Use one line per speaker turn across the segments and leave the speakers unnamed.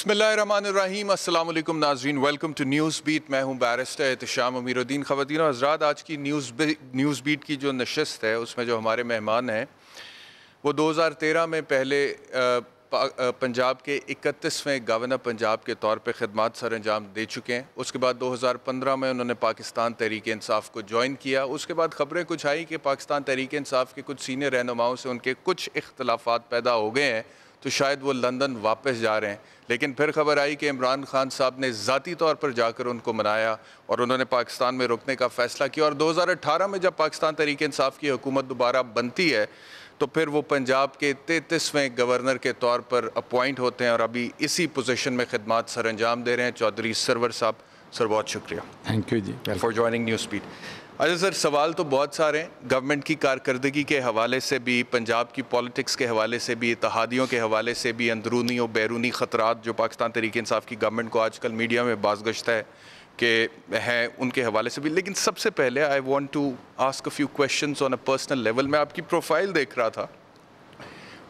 बिस्मिल्लाहिर्रहमानिर्रहीम, अस्सलाम वालेकुम नाज़रीन, वेलकम टू न्यूज़ बीट। मैं हूं बैरिस्टर एहतशाम अमीरुद्दीन। ख़वातीन और हज़रात, आज की न्यूज़ बीट की जो नशस्त है उसमें जो हमारे मेहमान हैं वो 2013 में पहले पंजाब के 31वें गवर्नर पंजाब के तौर पे ख़िदमत सर अंजाम दे चुके हैं। उसके बाद 2015 में उन्होंने पाकिस्तान तहरीक इंसाफ को ज्वाइन किया। उसके बाद ख़बरें कुछ आई कि पाकिस्तान तहरीक इंसाफ के कुछ सीनियर रहनुमाओं से उनके कुछ इख्तलाफात पैदा हो गए हैं, तो शायद वो लंदन वापस जा रहे हैं। लेकिन फिर खबर आई कि इमरान खान साहब ने ज़ाती तौर पर जाकर उनको मनाया और उन्होंने पाकिस्तान में रुकने का फ़ैसला किया। और 2018 में जब पाकिस्तान तहरीक इंसाफ की हुकूमत दोबारा बनती है तो फिर वो पंजाब के 33वें गवर्नर के तौर पर अपॉइंट होते हैं और अभी इसी पोजीशन में खिदमत सर अंजाम दे रहे हैं। चौधरी सरवर साहब, सर बहुत शुक्रिया,
thank you ji
for joining news beat. अच्छा सर, सवाल तो बहुत सारे हैं, गवर्नमेंट की कारकर्दगी के हवाले से भी, पंजाब की पॉलिटिक्स के हवाले से भी, इत्तेहादियों के हवाले से भी, अंदरूनी और बैरूनी ख़तरात जो पाकिस्तान तहरीक इंसाफ की गवर्नमेंट को आजकल मीडिया में बाज़गश्त है कि हैं, उनके हवाले से भी। लेकिन सबसे पहले I want to ask a few questions on a personal level. मैं आपकी प्रोफाइल देख रहा था,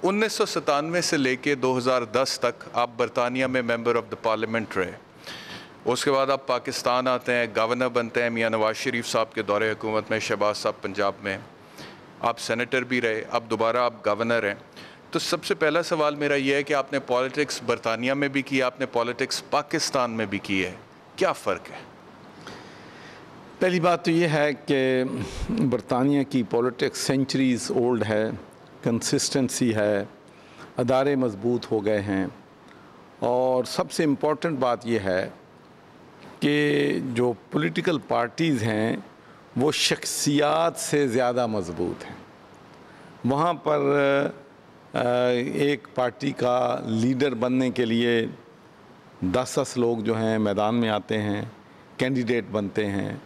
1997 से लेके 2010 तक आप बरतानिया में मेंबर ऑफ द पार्लियामेंट रहे। उसके बाद आप पाकिस्तान आते हैं, गवर्नर बनते हैं मियाँ नवाज शरीफ साहब के दौरे हुकूमत में, शहबाज साहब पंजाब में, आप सेनेटर भी रहे, अब दोबारा आप गवर्नर हैं। तो सबसे पहला सवाल मेरा ये है कि आपने पॉलिटिक्स बरतानिया में भी की, आपने पॉलिटिक्स पाकिस्तान में भी की है, क्या फ़र्क है?
पहली बात तो ये है कि बरतानिया की पॉलिटिक्स सेंचुरीज़ ओल्ड है, कंसिस्टेंसी है, अदारे मजबूत हो गए हैं। और सबसे इम्पोर्टेंट बात यह है कि जो पॉलिटिकल पार्टीज़ हैं वो शख्सियात से ज़्यादा मजबूत हैं। वहाँ पर एक पार्टी का लीडर बनने के लिए 10 लोग जो हैं मैदान में आते हैं, कैंडिडेट बनते हैं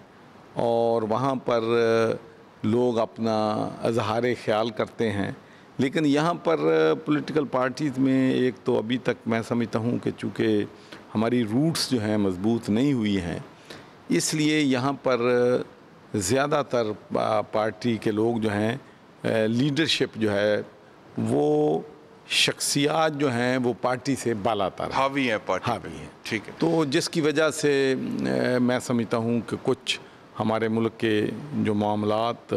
और वहाँ पर लोग अपना इजहार ख्याल करते हैं। लेकिन यहाँ पर पॉलिटिकल पार्टीज़ में एक तो अभी तक मैं समझता हूँ कि चूँकि हमारी रूट्स जो हैं मजबूत नहीं हुई हैं, इसलिए यहाँ पर ज़्यादातर पार्टी के लोग जो हैं, लीडरशिप जो है वो शख्सियात जो हैं वो पार्टी से बालातर
हावी हैं, पार्टी
हावी हैं।
ठीक है।
तो जिसकी वजह से मैं समझता हूँ कि कुछ हमारे मुल्क के जो मामलात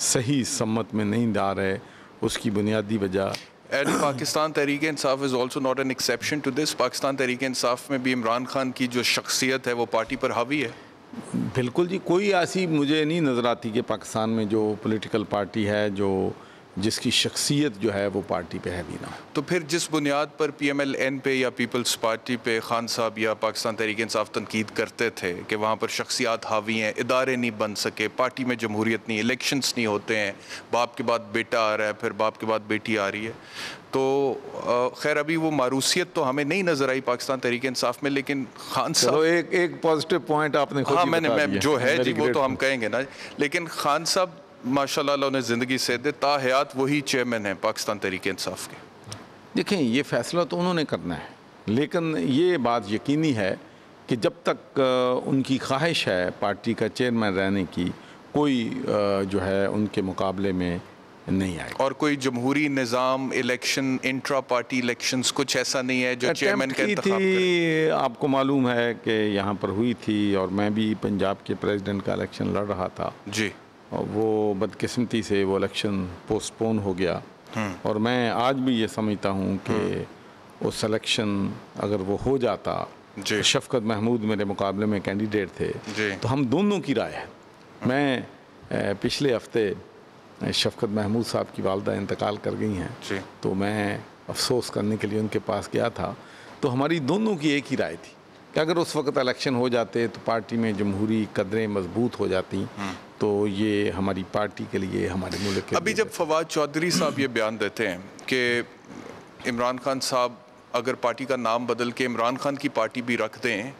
सही सम्मत में नहीं जा रहे, उसकी बुनियादी वजह
and Pakistan Tehreek Insaf is also not an exception to this. Pakistan Tehreek Insaf में भी इमरान खान की जो शख्सियत है वो पार्टी पर हावी है।
बिल्कुल जी, कोई ऐसी मुझे नहीं नज़र आती कि पाकिस्तान में जो पॉलिटिकल पार्टी है जो जिसकी शख्सियत जो है वो पार्टी पे है भी ना।
तो फिर जिस बुनियाद पर PMLN पे या पीपल्स पार्टी पे खान साहब या पाकिस्तान तहरीक इंसाफ तनकीद करते थे कि वहाँ पर शख्सियात हावी हैं, इदारे नहीं बन सके, पार्टी में जमहूरियत नहीं, इलेक्शंस नहीं होते हैं, बाप के बाद बेटा आ रहा है, फिर बाप के बाद बेटी आ रही है, तो खैर अभी वो मारूसियत तो हमें नहीं नज़र आई पाकिस्तान तहरीक इंसाफ में। लेकिन खान साहब
एक पॉजिटिव पॉइंट आपने खुद
हाँ,
ही बता दिया।
जो है जी वो तो हम कहेंगे ना। लेकिन खान साहब माशाल्लाह उन्हें ज़िंदगी से दे, ताहयात वही चेयरमैन हैं पाकिस्तान तहरीक इंसाफ के।
देखें, ये फ़ैसला तो उन्होंने करना है, लेकिन ये बात यकीनी है कि जब तक उनकी ख्वाहिश है पार्टी का चेयरमैन रहने की, कोई जो है उनके मुकाबले में नहीं आएगा।
और कोई जमहूरी निज़ाम, इलेक्शन, इंट्रा पार्टी इलेक्शंस कुछ ऐसा नहीं है जो चेयरमैन का इंतखाब करे?
आपको मालूम है कि यहाँ पर हुई थी और मैं भी पंजाब के प्रेसिडेंट का इलेक्शन लड़ रहा था
जी,
और वो बदकिस्मती से वो इलेक्शन पोस्टपोन हो गया। और मैं आज भी ये समझता हूँ कि वो सिलेक्शन अगर वो हो जाता, तो शफकत महमूद मेरे मुकाबले में कैंडिडेट थे, तो हम दोनों की राय है। मैं पिछले हफ्ते शफकत महमूद साहब की वालदा इंतकाल कर गई हैं, तो मैं अफसोस करने के लिए उनके पास गया था, तो हमारी दोनों की एक ही राय थी कि अगर उस वक्त इलेक्शन हो जाते तो पार्टी में जमहूरी कदरें मजबूत हो जाती, तो ये हमारी पार्टी के लिए, हमारे मुल्क के
अभी जब फवाद चौधरी साहब ये बयान देते हैं कि इमरान खान साहब अगर पार्टी का नाम बदल के इमरान खान की पार्टी भी रख दें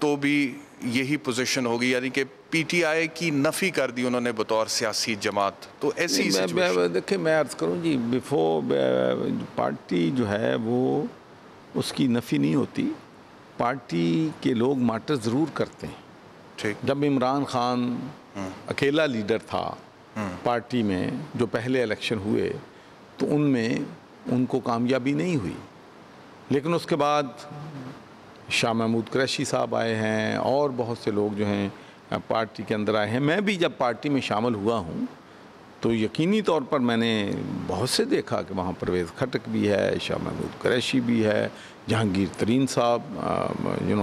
तो भी यही पोजीशन होगी, यानी कि PTI की नफ़ी कर दी उन्होंने बतौर सियासी जमात, तो ऐसी
देखिए मैं अर्ज़ करूँ जी, बिफोर पार्टी जो है वो उसकी नफ़ी नहीं होती, पार्टी के लोग माटर ज़रूर करते हैं।
ठीक,
जब इमरान खान अकेला लीडर था पार्टी में, जो पहले इलेक्शन हुए तो उनमें उनको कामयाबी नहीं हुई, लेकिन उसके बाद शाह महमूद कुरैशी साहब आए हैं और बहुत से लोग जो हैं पार्टी के अंदर आए हैं। मैं भी जब पार्टी में शामिल हुआ हूँ तो यकीनी तौर पर मैंने बहुत से देखा कि वहाँ परवेज़ खटक भी है, शाह महमूद कुरैशी भी है, जहांगीर तरीन साहब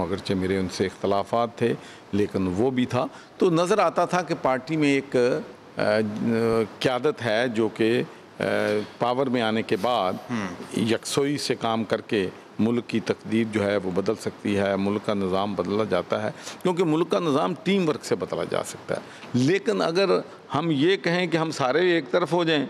अगरचे मेरे उनसे इख्तलाफात थे लेकिन वो भी था। तो नज़र आता था कि पार्टी में एक क़यादत है जो कि पावर में आने के बाद यकसोई से काम करके मुल्क की तकदीर जो है वो बदल सकती है, मुल्क का निज़ाम बदला जाता है, क्योंकि मुल्क का निज़ाम टीम वर्क से बदला जा सकता है। लेकिन अगर हम ये कहें कि हम सारे एक तरफ हो जाएं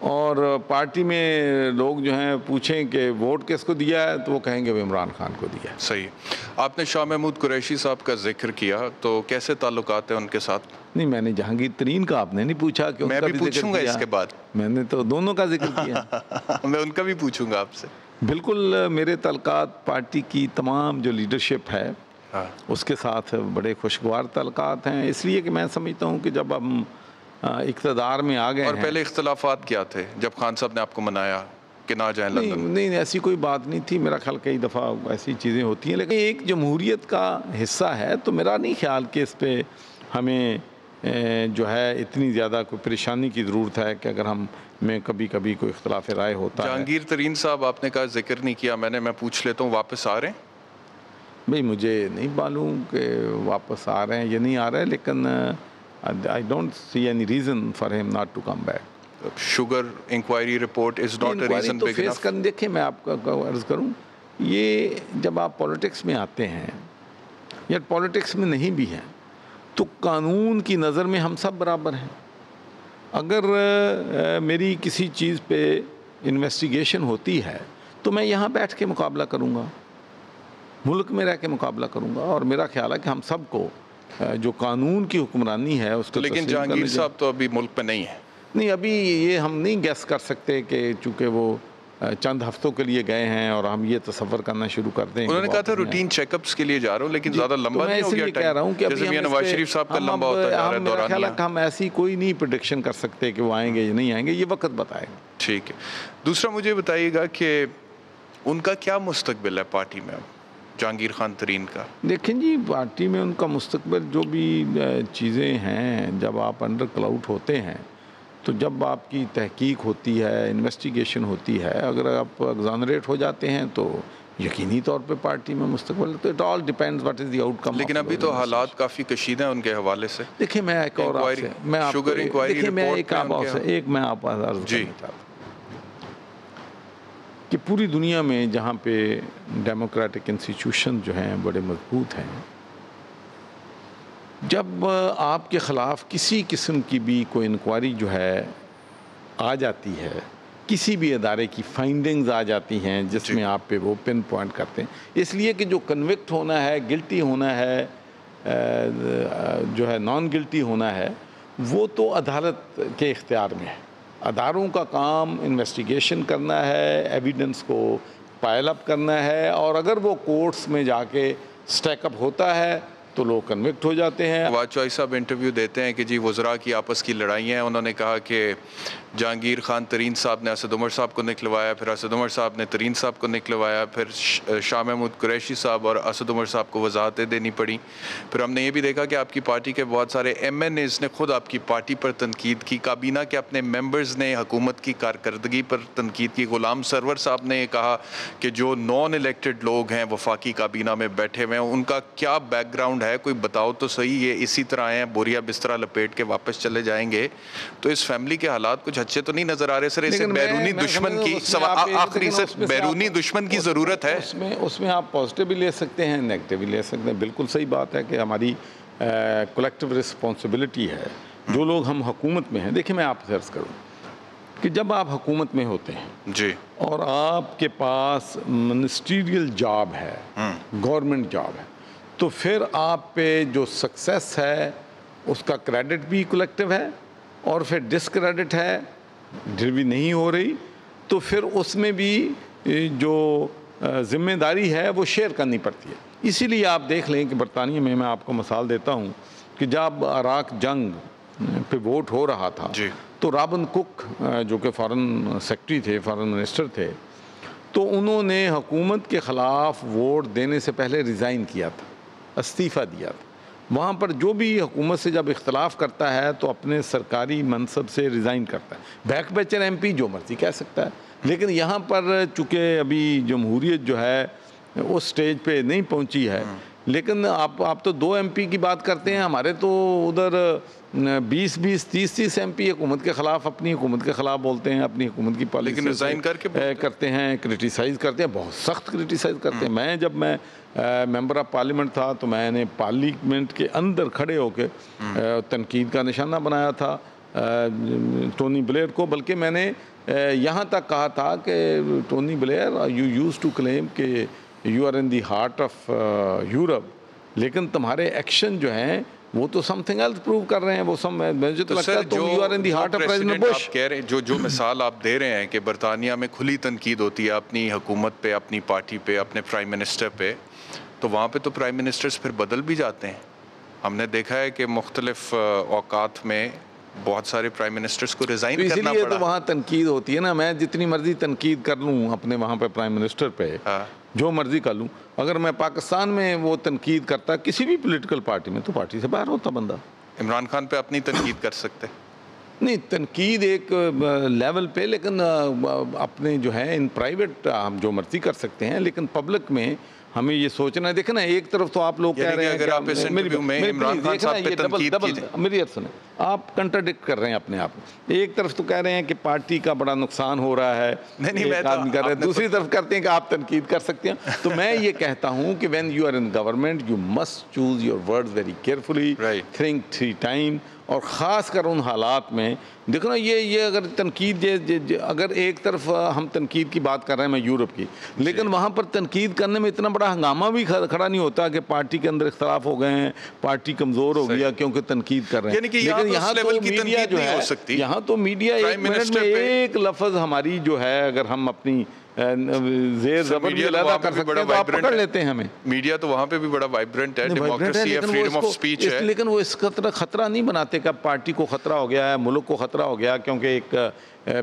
और पार्टी में लोग जो हैं पूछें कि वोट किसको दिया है तो वो कहेंगे वो इमरान खान को दिया है।
सही है। आपने शाह महमूद कुरैशी साहब का जिक्र किया, तो कैसे ताल्लुकात हैं उनके साथ?
नहीं, मैंने जहांगीर तरीन का आपने नहीं पूछा कि
मैं
उनका
भी
भी जिक्र
पूछूंगा
किया।
इसके बाद।
मैंने तो दोनों का जिक्र किया।
मैं उनका भी पूछूंगा आपसे।
बिल्कुल, मेरे तल्कात पार्टी की तमाम जो लीडरशिप है
हाँ।
उसके साथ बड़े खुशगवार तल्कात हैं, इसलिए कि मैं समझता हूँ कि जब हम इक़्तिदार में आ गए
और
हैं।
पहले इख्तलाफात क्या थे जब खान साहब ने आपको मनाया कि ना जाएं
नहीं,
लंदन?
नहीं, ऐसी कोई बात नहीं थी। मेरा ख्याल कई दफ़ा ऐसी चीज़ें होती हैं, लेकिन एक जमहूरियत का हिस्सा है तो मेरा नहीं ख्याल कि इस पर हमें जो है इतनी ज़्यादा कोई परेशानी की ज़रूरत है कि अगर हम में कभी कभी कोई इख्तलाफ राय होता है।
जहांगीर तरीन साहब आपने कहा जिक्र नहीं किया मैंने, मैं पूछ लेता हूँ, वापस आ रहे हैं?
भाई मुझे नहीं मालूम कि वापस आ रहे हैं या नहीं आ रहे हैं, लेकिन I don't see any reason for him not to come back.
Sugar inquiry report is not a reason
to
big
face
enough.
कर देखिए, मैं आपका अर्ज़ करूं, ये जब आप पॉलिटिक्स में आते हैं या पॉलिटिक्स में नहीं भी हैं तो कानून की नज़र में हम सब बराबर हैं। अगर मेरी किसी चीज़ पे इन्वेस्टिगेशन होती है तो मैं यहाँ बैठ के मुकाबला करूँगा, मुल्क में रह के मुकाबला करूँगा, और मेरा ख्याल है कि हम सबको जो कानून की हुक्मरानी है उसको
लेकिन
तस्लीम
जहांगीर
करनी चाहिए।
साहब तो अभी मुल्क में नहीं है।
नहीं, अभी ये हम नहीं गैस कर सकते कि चूँकि वो चंद हफ्तों के लिए गए हैं और हम ये तसव्वुर करना शुरू कर दें।
उन्होंने कहा था रूटीन चेकअप्स के लिए जा रहा हूँ, लेकिन ज़्यादा लंबा नहीं हो गया
कह रहा हूँ कि
जैसे मियां नवाज शरीफ साहब का लंबा होता जा रहा है
मेरा ख्याल है
दौरानिया।
कि हम ऐसी कोई नहीं प्रेडिक्शन कर सकते कि वो आएंगे या नहीं आएंगे, ये वक्त बताएगा।
ठीक है। दूसरा मुझे बताइएगा कि उनका क्या मुस्तकबिल है पार्टी में अब, जहांगीर खान तरीन का?
देखें जी, पार्टी में उनका मुस्तकबिल जो भी चीज़ें हैं, जब आप अंडर क्लाउड होते हैं तो जब आपकी तहकीक होती है, इन्वेस्टिगेशन होती है, अगर आप एग्जानरेट हो जाते हैं तो यकीनी तौर पे पार्टी में मुस्तकबिल, तो it all depends what is the outcome.
लेकिन अभी तो हालात काफ़ी कशीदा हैं उनके हवाले से।
देखिए, मैं एक और आपसे मैं आपको
शुगर इंक्वायरी
देखिए मैं
रिपोर्ट
एक
में
आप
उनके
आपसे एक मैं आप अर्ज़
जी।
करना चाहता हूँ कि पूरी दुनिया में जहाँ पे डेमोक्रेटिक इंस्टीट्यूशन जो हैं बड़े मजबूत हैं, जब आपके ख़िलाफ़ किसी किस्म की भी कोई इंक्वायरी जो है आ जाती है, किसी भी अदारे की फाइंडिंग्स आ जाती हैं जिसमें आप पे वो पिन पॉइंट करते हैं, इसलिए कि जो कन्विक्ट होना है, गिल्टी होना है, जो है नॉन गिल्टी होना है, वो तो अदालत के इख्तियार में है। अदारों का काम इन्वेस्टिगेशन करना है, एविडेंस को पायल अप करना है, और अगर वो कोर्ट्स में जाके स्टैकअप होता है तो लोग कन्विक्ट हो जाते हैं।
नवाज शरीफ साहब इंटरव्यू देते हैं कि जी वज़रा की आपस की लड़ाइयाँ हैं। उन्होंने कहा कि जहांगीर खान तरीन साहब ने असद उमर साहब को निकलवाया, फिर असद उमर साहब ने तरीन साहब को निकलवाया, फिर शाह महमूद कुरैशी साहब और असद उमर साहब को वजाहतें देनी पड़ी। फिर हमने ये भी देखा कि आपकी पार्टी के बहुत सारे MNAs ने खुद आपकी पार्टी पर तनकीद की, काबीना के अपने मेंबर्स ने हुकूमत की कारकर्दगी पर तनकीद की। गुलाम सरवर साहब ने कहा कि जो नॉन इलेक्टेड लोग हैं वफाकी काबीना में बैठे हुए हैं, उनका क्या बैकग्राउंड है, कोई बताओ तो सही, ये इसी तरह आए हैं, बोरिया बिस्तरा लपेट के वापस चले जाएंगे। तो इस फैमिली के हालात कुछ अच्छे तो नहीं नजर आ रहे सर। इसे बैरूनी दुश्मन की आखिरी से बैरूनी दुश्मन की ज़रूरत है।
उसमें आप पॉजिटिव भी ले सकते हैं, नेगेटिव भी ले सकते हैं। बिल्कुल सही बात है कि हमारी कलेक्टिव रिस्पॉन्सिबिलिटी है, जो लोग हम हुकूमत में हैं। देखिए, मैं आपसे अर्ज़ करूँ कि जब आप हुकूमत में होते हैं
जी
और आपके पास मिनिस्ट्रियल जॉब है, गवर्नमेंट जॉब है, तो फिर आप पे जो सक्सेस है उसका क्रेडिट भी कलेक्टिव है, और फिर डिसक्रेडिट है, डिलीवरी नहीं हो रही, तो फिर उसमें भी जो ज़िम्मेदारी है वो शेयर करनी पड़ती है। इसीलिए आप देख लें कि बरतानिया में, मैं आपको मिसाल देता हूँ कि जब इराक जंग पे वोट हो रहा था
जी।
तो रॉबिन कुक जो कि फॉरेन सेक्रेटरी थे, फॉरेन मिनिस्टर थे, तो उन्होंने हुकूमत के ख़िलाफ़ वोट देने से पहले रिज़ाइन किया था, इस्तीफ़ा दिया था। वहाँ पर जो भी हुकूमत से जब इख्तलाफ करता है तो अपने सरकारी मनसब से रिज़ाइन करता है। बैक बेंचर एमपी जो मर्ज़ी कह सकता है, लेकिन यहाँ पर चूँकि अभी जमहूरियत जो है उस स्टेज पे नहीं पहुँची है, लेकिन आप तो 2 एमपी की बात करते हैं, हमारे तो उधर 20-20, 30-30 एमपी हुकूमत के ख़िलाफ़, अपनी हुकूमत के ख़िलाफ़ बोलते हैं, अपनी हुकूमत की पॉलिसी
लेकिन रिज़ाइन करके
करते हैं, क्रिटिसाइज़ करते हैं, बहुत सख्त क्रिटिसाइज़ करते हैं। जब मैं मेंबर ऑफ पार्लियामेंट था तो मैंने पार्लियामेंट के अंदर खड़े होकर तनकीद का निशाना बनाया था टोनी ब्लेयर को, बल्कि मैंने यहाँ तक कहा था कि Tony Blair, you use to claim कि you are in the heart of Europe, लेकिन तुम्हारे एक्शन जो हैं वो तो समथिंग एल्स प्रूव कर रहे हैं। वो सब मुझे तो लगता है तुम you are in the heart of President Bush.
कह रहे हैं जो मिसाल आप दे रहे हैं कि बरतानिया में खुली तनकीद होती है अपनी हुकूमत पे, अपनी पार्टी पे, अपने प्राइम मिनिस्टर पे, तो वहाँ पे तो प्राइम मिनिस्टर्स फिर बदल भी जाते हैं। हमने देखा है कि मुख्तलिफ औकात में बहुत सारे प्राइम मिनिस्टर्स को रिज़ाइन करना पड़ा।
तो वहाँ तनकीद होती है ना, मैं जितनी मर्जी तनकीद कर लूँ अपने वहाँ पे प्राइम मिनिस्टर पे, जो मर्जी कर लूँ, अगर मैं पाकिस्तान में वो तनकीद करता किसी भी पॉलिटिकल पार्टी में, तो पार्टी से बाहर होता बंदा।
इमरान खान पे अपनी तनकीद कर सकते?
नहीं, तनकीद एक लेवल पे, लेकिन अपने जो है इन प्राइवेट हम जो मर्जी कर सकते हैं, लेकिन पब्लिक में हमें ये सोचना है। देखना, एक तरफ तो आप लोग कह रहे हैं
अगर आप इस इंटरव्यू में इमरान खान साहब पे तनकीद कीजिए,
मेरी बात सुने, आप कंट्राडिक्ट कर रहे हैं अपने आप। एक तरफ तो कह रहे हैं कि पार्टी का बड़ा नुकसान हो रहा है,
नहीं मैं
आदमी कर रहे हैं, दूसरी तरफ करते हैं कि आप तनकीद कर सकते हैं। तो मैं ये कहता हूँ कि when you are in government you must choose your words very carefully, think 3 time, और ख़ास कर उन हालात में देखो ना, ये अगर तनकीद अगर एक तरफ हम तनकीद की बात कर रहे हैं, मैं यूरोप की, लेकिन वहाँ पर तनकीद करने में इतना बड़ा हंगामा भी खड़ा नहीं होता कि पार्टी के अंदर इख्तलाफ हो गए हैं, पार्टी कमज़ोर हो गया क्योंकि तनकीद कर रहे हैं।
लेकिन यहाँ तो मीडिया जो है,
यहाँ तो मीडिया 1 मिनट में एक लफ्ज़ हमारी जो है, अगर हम अपनी ज़ेर ज़बर भी अदा कर सकते हैं तो आप पकड़ लेते हैं हमें।
मीडिया तो वहाँ पे भी बड़ा वाइब्रेंट है, डेमोक्रेसी है, फ्रीडम ऑफ स्पीच है,
लेकिन वो इस खतरा नहीं बनाते कि पार्टी को खतरा हो गया है, मुल्क को खतरा हो गया क्योंकि एक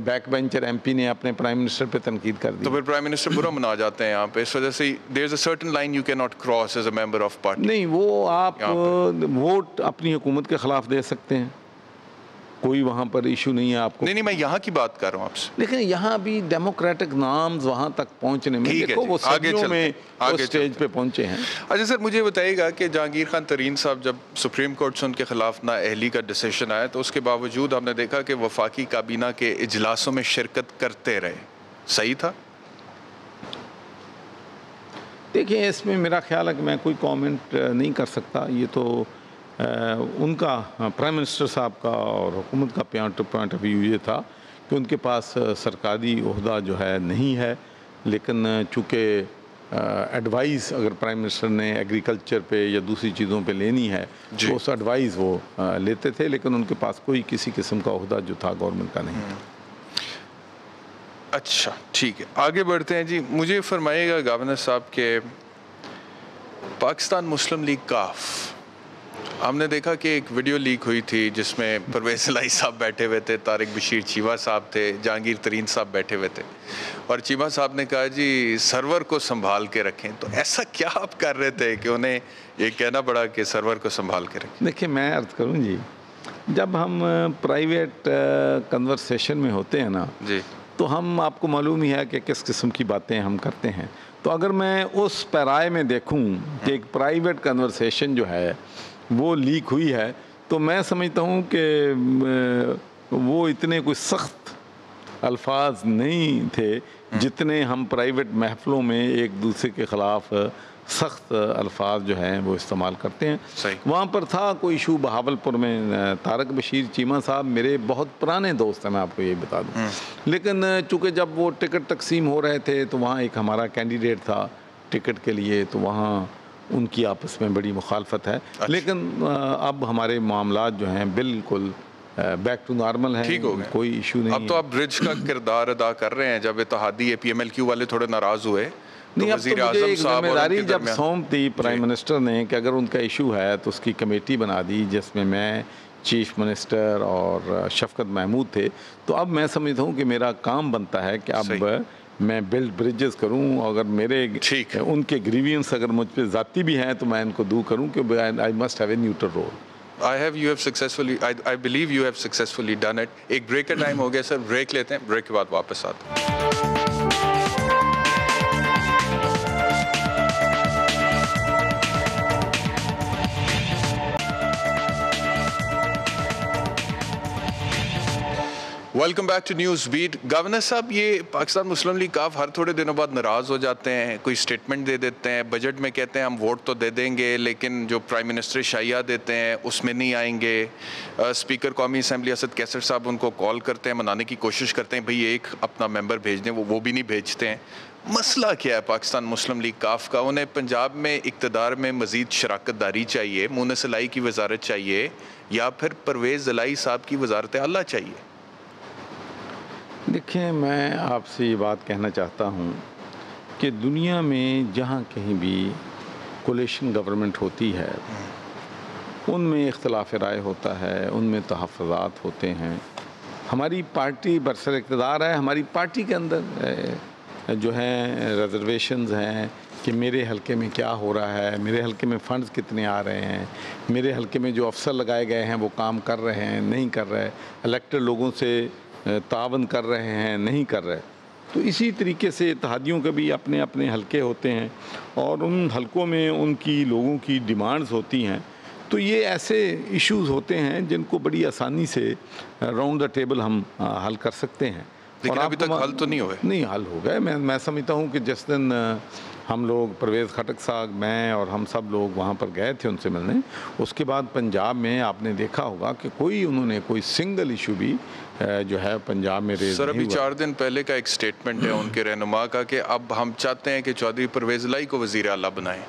बैक बेंचर एमपी ने अपने प्राइम मिनिस्टर पे तनकीद कर दी।
तो फिर प्राइम मिनिस्टर बुरा मना जाते हैं यहाँ पे, इस वजह से there is a certain line you can not cross as a member of party.
नहीं, वो आप वोट अपनी हुकूमत के खिलाफ दे सकते हैं, कोई वहाँ पर इशू नहीं है आपको।
नहीं, मैं यहाँ की बात कर रहा हूँ आपसे।
लेकिन यहाँ भी डेमोक्रेटिक नॉर्म्स वहाँ तक पहुँचने में देखो वो सदियों में उस स्टेज पे पहुँचे हैं।
अच्छा सर, मुझे बताइएगा कि जहांगीर खान तरीन साहब जब सुप्रीम कोर्ट से उनके खिलाफ नाअहली का डिसीजन आया, तो उसके बावजूद हमने देखा कि वफाकी काबीना के इजलासों में शिरकत करते रहे, सही था? देखिए,
इसमें मेरा ख्याल है कि मैं कोई कॉमेंट नहीं कर सकता। ये तो उनका प्राइम मिनिस्टर साहब का और हुकूमत का पॉइंट ऑफ व्यू ये था कि उनके पास सरकारी ओहदा जो है नहीं है, लेकिन चूँकि एडवाइस अगर प्राइम मिनिस्टर ने एग्रीकल्चर पे या दूसरी चीज़ों पे लेनी है तो उस एडवाइस वो लेते थे, लेकिन उनके पास कोई किसी किस्म का ओहदा जो था गवर्नमेंट का नहीं था।
अच्छा, ठीक है, आगे बढ़ते हैं जी। मुझे फरमाइएगा गवर्नर साहब के पाकिस्तान मुस्लिम लीग काफ, हमने देखा कि एक वीडियो लीक हुई थी जिसमें परवेज़ इलाही साहब बैठे हुए थे, तारिक बशीर चीमा साहब थे, जहांगीर तरीन साहब बैठे हुए थे, और चीमा साहब ने कहा जी सर्वर को संभाल के रखें। तो ऐसा क्या आप कर रहे थे कि उन्हें ये कहना पड़ा कि सर्वर को संभाल के रखें?
देखिए, मैं अर्ज़ करूँ जी, जब हम प्राइवेट कन्वर्सेशन में होते हैं ना जी, तो हम, आपको मालूम ही है कि किस किस्म की बातें हम करते हैं। तो अगर मैं उस पैराए में देखूँ कि एक प्राइवेट कन्वर्सेशन जो है वो लीक हुई है, तो मैं समझता हूँ कि वो इतने कोई सख्त अल्फाज नहीं थे जितने हम प्राइवेट महफलों में एक दूसरे के ख़िलाफ़ सख्त अल्फाज जो हैं वो इस्तेमाल करते हैं। वहाँ पर था कोई इशू बहावलपुर में, तारिक बशीर चीमा साहब मेरे बहुत पुराने दोस्त हैं, मैं आपको ये बता दूँ, लेकिन चूँकि जब वो टिकट तकसीम हो रहे थे तो वहाँ एक हमारा कैंडिडेट था टिकट के लिए, तो वहाँ उनकी आपस में बड़ी मुखालफत है। अच्छा। लेकिन अब हमारे मामलात जो हैं बिल्कुल बैक टू नॉर्मल हैं, ठीक हो गए, कोई इशू नहीं।
अब तो आप ब्रिज का किरदार अदा कर रहे हैं। जब इत्तेहादी PMLQ वाले थोड़े नाराज़ हुए तो
नहीं, अब तो मुझे एक जिम्मेदारी जब सौंप दी प्राइम मिनिस्टर ने कि अगर उनका इशू है तो उसकी कमेटी बना दी, जिसमें मैं, चीफ मिनिस्टर और शफकत महमूद थे। तो अब मैं समझता हूँ कि मेरा काम बनता है कि अब मैं बिल्ड ब्रिजेस करूं, अगर मेरे उनके ग्रीवियंस अगर मुझ पे ज़ाती भी हैं तो मैं इनको दूर करूं कि I must have a neutral role.
you have successfully, I believe you have successfully done it. एक ब्रेक का टाइम हो गया सर, ब्रेक लेते हैं, ब्रेक के बाद वापस आते हैं। Welcome back to news beat. Governor साहब, ये पाकिस्तान मुस्लिम लीग काफ हर थोड़े दिनों बाद नाराज़ हो जाते हैं, कोई स्टेटमेंट दे देते हैं, बजट में कहते हैं हम वोट तो दे देंगे लेकिन जो प्राइम मिनिस्टर शाइया देते हैं उसमें नहीं आएंगे। स्पीकर कौमी असम्बली असद कैसर साहब उनको कॉल करते हैं, मनाने की कोशिश करते हैं भाई एक अपना मेंबर भेज दें, वो भी नहीं भेजते हैं। मसला क्या है पाकिस्तान मुस्लिम लीग काफ का? उन्हें पंजाब में इक़्तिदार में मज़ीद शराकत दारी चाहिए, मुनस सलाई की वजारत चाहिए, या फिर परवेज़ ज़लाई साहब की वजारत आला चाहिए?
देखिए, मैं आपसे ये बात कहना चाहता हूँ कि दुनिया में जहाँ कहीं भी कोलिशन गवर्नमेंट होती है उनमें इख्तिलाफ राय होता है, उनमें तहफ़्फ़ुज़ात होते हैं। हमारी पार्टी बरसर इक़्तिदार है, हमारी पार्टी के अंदर जो है रिजर्वेशंस हैं कि मेरे हलके में क्या हो रहा है, मेरे हलके में फ़ंड्स कितने आ रहे हैं, मेरे हलके में जो अफसर लगाए गए हैं वो काम कर रहे हैं नहीं कर रहे, इलेक्टेड लोगों से तावन कर रहे हैं नहीं कर रहे। तो इसी तरीके से इत्तेहादियों के भी अपने अपने हलके होते हैं और उन हलकों में उनकी लोगों की डिमांड्स होती हैं। तो ये ऐसे इश्यूज़ होते हैं जिनको बड़ी आसानी से राउंड द टेबल हम हल कर सकते हैं।
लेकिन अभी तक हल तो नहीं हुए।
नहीं, हल हो गए। मैं समझता हूँ कि जिस दिन हम लोग परवेज़ खटक साहब, मैं और हम सब लोग वहाँ पर गए थे उनसे मिलने, उसके बाद पंजाब में आपने देखा होगा कि उन्होंने कोई सिंगल इशू भी जो है पंजाब में रेज़
सर
नहीं
अभी
हुआ।
4 दिन पहले का एक स्टेटमेंट है उनके रहनुमा का कि अब हम चाहते हैं कि चौधरी परवेज़ लाई को वज़ीर आला बनाएं।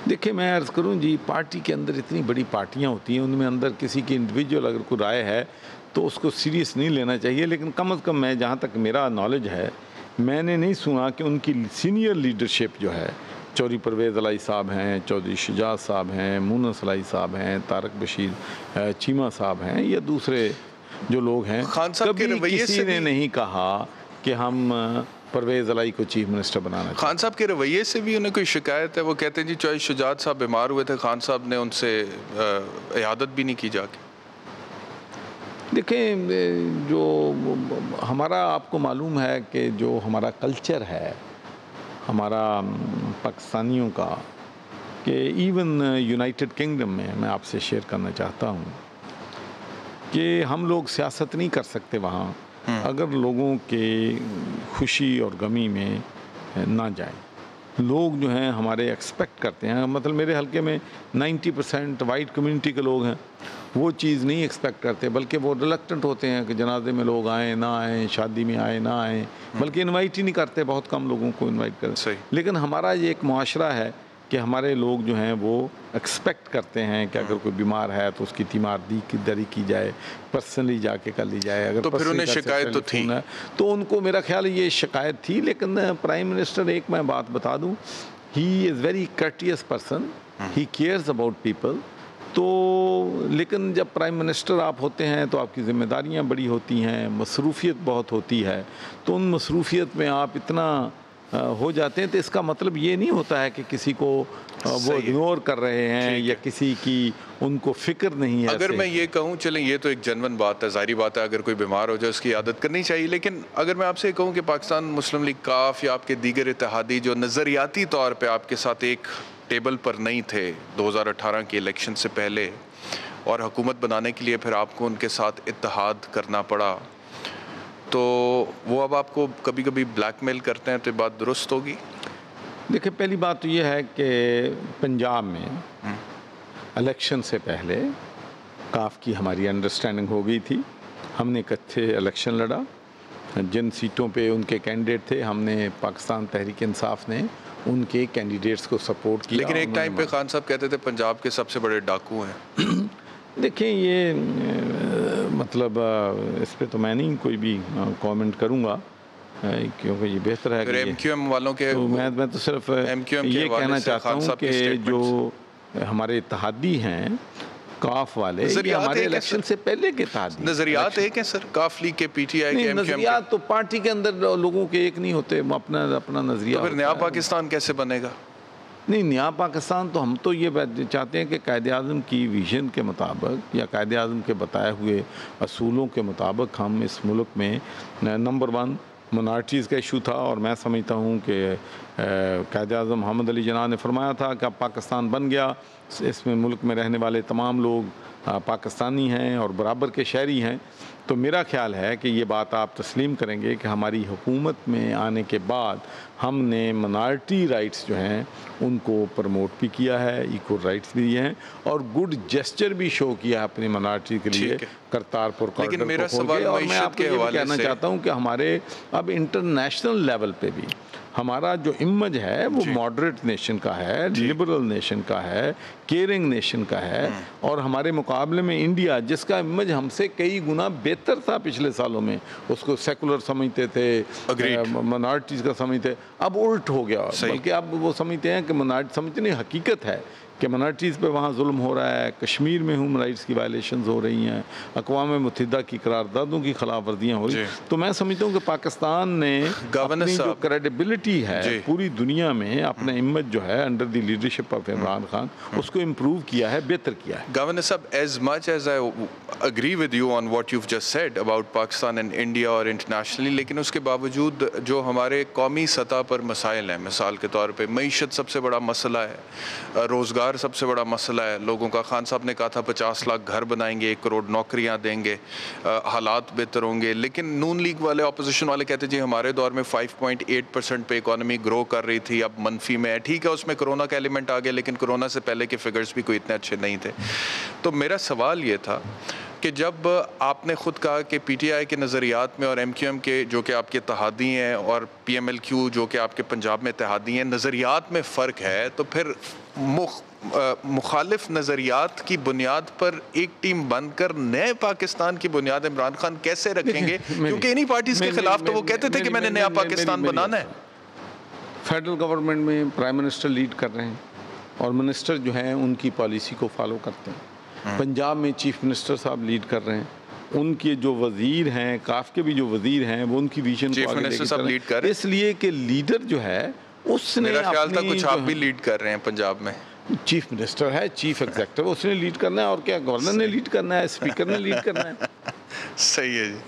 देखिए, मैं अर्ज़ करूं जी, पार्टी के अंदर इतनी बड़ी पार्टियां होती हैं, उनमें अंदर किसी की इंडिविजुअल अगर कोई राय है तो उसको सीरियस नहीं लेना चाहिए। लेकिन कम अज़ कम मैं जहाँ तक मेरा नॉलेज है, मैंने नहीं सुना कि उनकी सीनियर लीडरशिप जो है, चौधरी परवेज़ अलाई साहब हैं, चौधरी शुजात साहब हैं, मुनस सलाई साहब हैं, तारक बशीर चीमा साहब हैं या दूसरे जो लोग हैं,
खान साहब के
कभी
रवैये
किसी
से
ने नहीं कहा कि हम परवेज़ अलाई को चीफ मिनिस्टर बनाना चाहिए।
खान साहब के रवैये से भी उन्हें कोई शिकायत है? वो कहते हैं जी चौधरी शुजात साहब बीमार हुए थे, खान साहब ने उनसे इयादत भी नहीं की जाके।
देखें, जो हमारा आपको मालूम है कि जो हमारा कल्चर है हमारा पाकिस्तानियों का, कि इवन यूनाइटेड किंगडम में मैं आपसे शेयर करना चाहता हूँ कि हम लोग सियासत नहीं कर सकते वहाँ अगर लोगों के खुशी और गमी में ना जाएं। लोग जो हैं हमारे एक्सपेक्ट करते हैं, मतलब मेरे हलके में 90% वाइट कम्युनिटी के लोग हैं, वो चीज़ नहीं एक्सपेक्ट करते, बल्कि वो रिलक्टेंट होते हैं कि जनाजे में लोग आएँ ना आएँ, शादी में आए ना आएँ, बल्कि इनवाइट ही नहीं करते, बहुत कम लोगों को इनवाइट करते। लेकिन हमारा ये एक मुआशरा है कि हमारे लोग जो हैं वो एक्सपेक्ट करते हैं कि अगर कोई बीमार है तो उसकी तीमारदी की दरी की जाए, पर्सनली जाके कर ली जाए। अगर
तो फिर उन्हें शिकायत तो थी,
तो उनको मेरा ख्याल ये शिकायत थी। लेकिन प्राइम मिनिस्टर, एक मैं बात बता दूं, he is very courteous person, he cares about people. तो लेकिन जब प्राइम मिनिस्टर आप होते हैं तो आपकी ज़िम्मेदारियां बड़ी होती हैं, मसरूफ़ियत बहुत होती है, तो उन मसरूफ़ियत में आप इतना हो जाते हैं तो इसका मतलब ये नहीं होता है कि किसी को वो इग्नोर कर रहे हैं या किसी की उनको फ़िक्र नहीं है।
अगर मैं ये कहूँ, चलें ये तो एक जनवन बात है, ज़ाहिरी बात है, अगर कोई बीमार हो जाए उसकी आदत करनी चाहिए। लेकिन अगर मैं आपसे कहूँ कि पाकिस्तान मुस्लिम लीग काफ या आपके दीगर इत्तेहादी जो नज़रियाती तौर पर आपके साथ एक टेबल पर नहीं थे 2018 के इलेक्शन से पहले, और हुकूमत बनाने के लिए फिर आपको उनके साथ इत्तेहाद करना पड़ा, तो वो अब आपको कभी कभी ब्लैकमेल करते हैं, तो ये बात दुरुस्त होगी?
देखिए, पहली बात तो ये है कि पंजाब में इलेक्शन से पहले काफ की हमारी अंडरस्टैंडिंग हो गई थी। हमने इकट्ठे इलेक्शन लड़ा, जिन सीटों पे उनके कैंडिडेट थे हमने पाकिस्तान तहरीक इंसाफ ने उनके कैंडिडेट्स को सपोर्ट किया।
लेकिन एक टाइम पे खान साहब कहते थे पंजाब के सबसे बड़े डाकू हैं।
देखिए, ये मतलब इस पे तो मैं नहीं कोई भी कमेंट करूंगा, क्योंकि ये बेहतर है कि
एमक्यूएम वालों के,
तो मैं तो सिर्फ ये कहना चाहता हूँ कि जो हमारे इत्तेहादी हैं काफ वाले ये
नजरियात
हमारे
एक है
इलेक्शन
सर।
से पहले के इत्तेहादी
नजरियात एक है सर, काफ लीग के, पीटीआई के,
नहीं,
एमक्यूएम के।
नजरियात तो पार्टी के अंदर लोगों के एक नहीं होते, अपना अपना नजरिया
तो फिर
होता
नया
है।
पाकिस्तान कैसे बनेगा?
नहीं, नया पाकिस्तान तो हम तो ये चाहते हैं कि कायदे आज़म की विजन के मुताबिक या कायदे आज़म के बताए हुए असूलों के मुताबिक हम इस मुल्क में नंबर 1 मिनॉरिटीज़ का इशू था, और मैं समझता हूँ कि कायदे आज़म मोहम्मद अली जिन्ना ने फरमाया था कि अब पाकिस्तान बन गया, इसमें मुल्क में रहने वाले तमाम लोग पाकिस्तानी हैं और बराबर के शहरी हैं। तो मेरा ख्याल है कि ये बात आप तस्लीम करेंगे कि हमारी हुकूमत में आने के बाद हमने मिनॉरिटी राइट्स जो हैं उनको प्रमोट भी किया है, इक्वल राइट्स भी दिए हैं, और गुड जेस्चर भी शो किया है अपनी मिनॉरिटी के लिए करतारपुर कॉरिडोर को खोल के। और मैं आपको ये भी कहना चाहता हूँ कि हमारे अब इंटरनेशनल लेवल पे भी हमारा जो इमेज है वो मॉडरेट नेशन का है, लिबरल नेशन का है, केयरिंग नेशन का है, और हमारे मुकाबले में इंडिया जिसका इमेज हमसे कई गुना बेहतर था पिछले सालों में, उसको सेकुलर समझते थे, मिनॉरिटीज़ का समझते, अब उल्ट हो गया, बल्कि अब वो समझते हैं कि मिनॉरिटी समझते नहीं, हकीकत है कि मिनॉरिटीज़ पे वहाँ जुल्म हो रहा है, कश्मीर में ह्यूमन राइट्स की वायलेशंस हो रही हैं, अक़वाम मुत्तहिदा की करारदादों की खिलाफ वर्जियाँ हो रही हैं। तो मैं समझता हूँ कि पाकिस्तान ने अपनी जो क्रेडिबिलिटी है पूरी दुनिया में, अपना इमेज जो है under the leadership of Imran Khan, उसको इम्प्रूव किया है, बेहतर किया है।
गवर्नर साहब, as much as I agree with you on what you've just said about Pakistan and India और इंटरनेशनली, लेकिन उसके बावजूद जो हमारे कौमी सतह पर मसाइल हैं, मिसाल के तौर पे मईशत सबसे बड़ा मसला है, रोज़गार सबसे बड़ा मसला है लोगों का। खान साहब ने कहा था 50 लाख घर बनाएंगे, 1 करोड़ नौकरियां देंगे, हालात बेहतर होंगे, लेकिन नून लीग वाले, ऑपोजिशन वाले कहते जी हमारे दौर में 5.8% पे इकोनॉमी ग्रो कर रही थी, अब मनफी में है। ठीक है, उसमें कोरोना का एलिमेंट आ गया, लेकिन कोरोना से पहले के फिगर्स भी कोई इतने अच्छे नहीं थे। तो मेरा सवाल ये था कि जब आपने ख़ुद कहा कि पीटीआई के नज़रियात में और एमक्यूएम के जो कि आपके इत्तेहादी हैं और पीएमएलक्यू जो कि आपके पंजाब में इत्तेहादी हैं, नज़रियात में फ़र्क है, तो फिर मुखालिफ नज़रियात की बुनियाद पर एक टीम बनकर नए पाकिस्तान की बुनियाद इमरान खान कैसे रखेंगे? क्योंकि इन्हीं पार्टीज़ के खिलाफ तो वो कहते थे कि मैंने नया पाकिस्तान बनाना है।
फेडरल गवर्नमेंट में प्राइम मिनिस्टर लीड कर रहे हैं और मिनिस्टर जो हैं उनकी पॉलिसी को फॉलो करते हैं। पंजाब में चीफ मिनिस्टर साहब लीड कर रहे हैं, उनके जो वजीर हैं, काफ के भी जो वजीर हैं, वो उनकी विजन को आगे लेकर चल रहे हैं। इसलिए कि लीडर जो है उसने,
मेरा ख्याल था कुछ आप भी लीड कर रहे हैं पंजाब में।
चीफ मिनिस्टर है, चीफ एग्जीक्यूटिव, उसने लीड करना है, और क्या गवर्नर ने लीड करना है, स्पीकर ने लीड करना है।
सही है जी,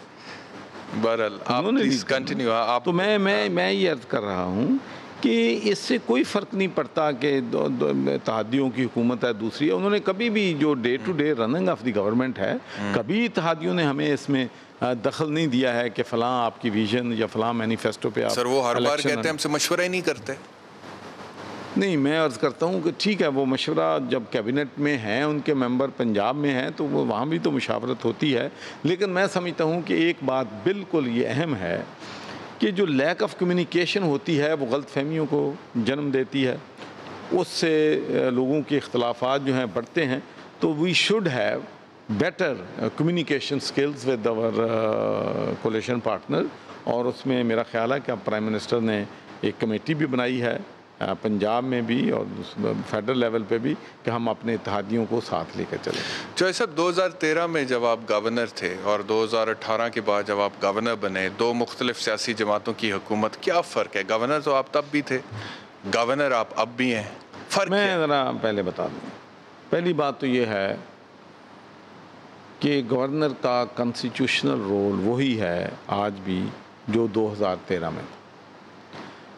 बहरहाल आप प्लीज कंटिन्यू। आप
तो मैं ये अर्ज कर रहा हूँ कि इससे कोई फ़र्क नहीं पड़ता कि इत्तेहादियों की हुकूमत है, दूसरी है। उन्होंने कभी भी जो day to day running of the government है, कभी इत्तेहादियों ने हमें इसमें दखल नहीं दिया है कि फ़लाँ आपकी विजन या फ़लाँ मैनिफेस्टो पे आप।
सर वो हर बार कहते हैं हमसे मशवरा ही नहीं करते।
नहीं, मैं अर्ज़ करता हूँ कि ठीक है, वो मशवरा जब कैबिनेट में हैं, उनके मेंबर पंजाब में हैं, तो वो वहाँ भी तो मुशावरत होती है, लेकिन मैं समझता हूँ कि एक बात बिल्कुल ये अहम है कि जो लैक ऑफ कम्युनिकेशन होती है वो गलत फहमियों को जन्म देती है, उससे लोगों के इख्तलाफात जो हैं बढ़ते हैं। तो we should have better communication skills with our coalition partner, और उसमें मेरा ख्याल है कि अब प्राइम मिनिस्टर ने एक कमेटी भी बनाई है पंजाब में भी और फेडरल लेवल पे भी कि हम अपने इत्तेहादियों को साथ लेकर चलें।
जो सब 2013 में जब आप गवर्नर थे और 2018 के बाद जब आप गवर्नर बने, दो मुख्तलिफ सियासी जमातों की हुकूमत, क्या फ़र्क है? गवर्नर तो आप तब भी थे, गवर्नर आप अब भी हैं, फ़र्क
मैं ज़रा पहले बता दूँ। पहली बात तो ये है कि गवर्नर का कॉन्स्टिट्यूशनल रोल वही है आज भी जो 2013 में,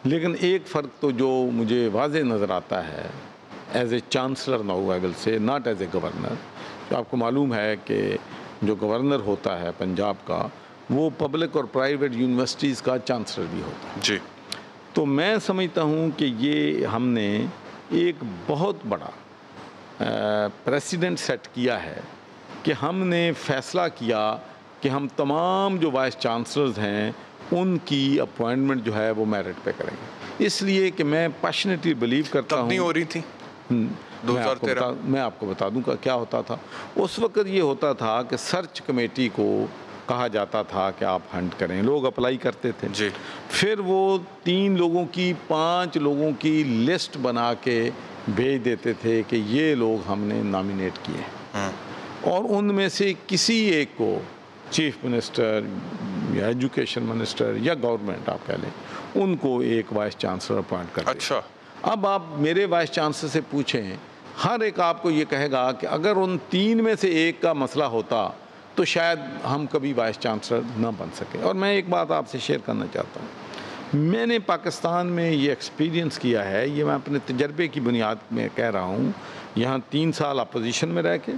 लेकिन एक फ़र्क तो जो मुझे वाज़े नज़र आता है as a chancellor now, I will say, not as a governor. तो आपको मालूम है कि जो गवर्नर होता है पंजाब का, वो पब्लिक और प्राइवेट यूनिवर्सिटीज़ का चांसलर भी होता है जी। तो मैं समझता हूँ कि ये हमने एक बहुत बड़ा प्रेसिडेंट सेट किया है कि हमने फ़ैसला किया कि हम तमाम जो वाइस चांसलर्स हैं उनकी अपॉइंटमेंट जो है वो मेरिट पे करेंगे। इसलिए कि मैं पैशनेटली बिलीव करता हूँ।
नहीं हो रही थी 2013।
मैं आपको बता दूं का क्या होता था उस वक्त। ये होता था कि सर्च कमेटी को कहा जाता था कि आप हंट करें, लोग अप्लाई करते थे जी। फिर वो 3 लोगों की 5 लोगों की लिस्ट बना के भेज देते थे कि ये लोग हमने नॉमिनेट किए। और उनमें से किसी एक को चीफ मिनिस्टर या एजुकेशन मिनिस्टर या गवर्नमेंट आप कह लें, उनको एक वाइस चांसलर अपॉइंट कर।
अच्छा,
अब आप मेरे वाइस चांसलर से पूछें, हर एक आपको ये कहेगा कि अगर उन 3 में से एक का मसला होता तो शायद हम कभी वाइस चांसलर ना बन सके। और मैं एक बात आपसे शेयर करना चाहता हूँ, मैंने पाकिस्तान में ये एक्सपीरियंस किया है, ये मैं अपने तजर्बे की बुनियाद में कह रहा हूँ। यहाँ 3 साल अपोजिशन में रह के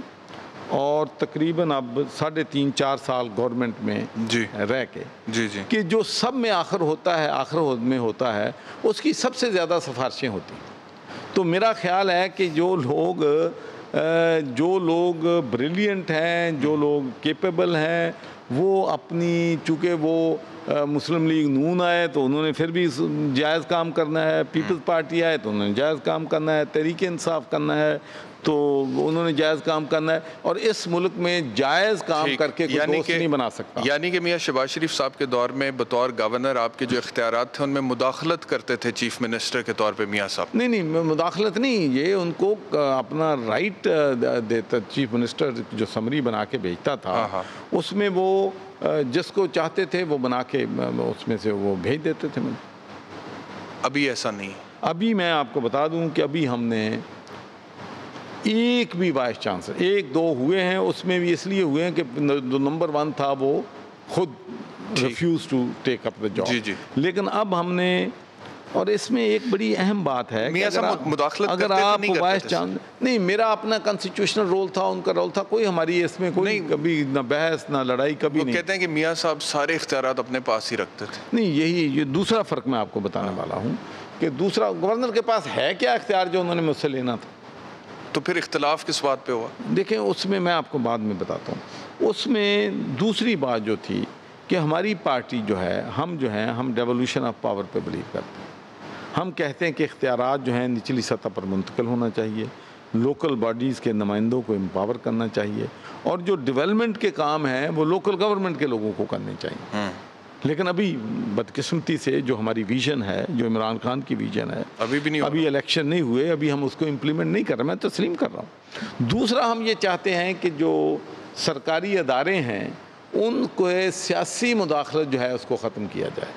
और तकरीबन अब 3.5-4 साल गवर्नमेंट में
जी
रह के
जी जी
कि जो सब में आखिर होता है, आखिर में होता है, उसकी सबसे ज़्यादा सिफारिशें होती। तो मेरा ख्याल है कि जो लोग ब्रिलियंट हैं, जो लोग केपेबल हैं, वो अपनी, चूँकि वो मुस्लिम लीग नून आए तो उन्होंने फिर भी जायज़ काम करना है, पीपल्स पार्टी आए तो उन्होंने जायज़ काम करना है, तहरीक इंसाफ करना है तो उन्होंने जायज़ काम करना है। और इस मुल्क में जायज़ काम करके कोई दोस्त नहीं बना सकता।
यानी कि मियाँ शहबाज शरीफ साहब के दौर में बतौर गवर्नर आपके जो इख्तियारात थे उनमें मुदाखलत करते थे चीफ मिनिस्टर के तौर पे मियाँ साहब?
नहीं, मुदाखलत नहीं, ये उनको अपना राइट देता। चीफ मिनिस्टर जो समरी बना के भेजता था, उसमें वो जिसको चाहते थे वो बना के उसमें से वो भेज देते थे।
अभी ऐसा नहीं।
अभी मैं आपको बता दूं कि अभी हमने एक भी वाइस चांसलर, 1-2 हुए हैं, उसमें भी इसलिए हुए हैं कि जो नंबर 1 था वो खुद refuse to take up the job.
जी जी।
लेकिन अब हमने, और इसमें एक बड़ी अहम बात है कि अगर आप वाइस चांसलर, नहीं, मेरा अपना कॉन्स्टिट्यूशनल रोल था, उनका रोल था, कोई हमारी इसमें कोई कभी ना बहस ना लड़ाई कभी नहीं।
कहते हैं कि मियाँ साहब सारे इख्तियारात अपने पास ही रखते थे।
नहीं, ये दूसरा फ़र्क मैं आपको बताने वाला हूँ कि दूसरा, गवर्नर के पास है क्या इख्तियार जो उन्होंने मुझसे लेना था?
तो फिर इख्तिलाफ किस बात पे हुआ?
देखें, उसमें मैं आपको बाद में बताता हूँ। उसमें दूसरी बात जो थी कि हमारी पार्टी जो है, हम डेवोल्यूशन ऑफ पावर पे बिलीव करते हैं। हम कहते हैं कि इख्तियारात जो हैं निचली सतह पर मुंतकिल होना चाहिए, लोकल बॉडीज़ के नुमाइंदों को एम्पावर करना चाहिए, और जो डेवलपमेंट के काम हैं वो लोकल गवर्नमेंट के लोगों को करने चाहिए। लेकिन अभी बदकिस्मती से जो हमारी विज़न है, जो इमरान खान की विज़न है,
अभी भी नहीं,
अभी इलेक्शन नहीं हुए, अभी हम उसको इम्प्लीमेंट नहीं कर रहे। मैं तस्लीम कर रहा हूँ। दूसरा, हम ये चाहते हैं कि जो सरकारी अदारे हैं उनको सियासी मुदाखलत जो है उसको ख़त्म किया जाए,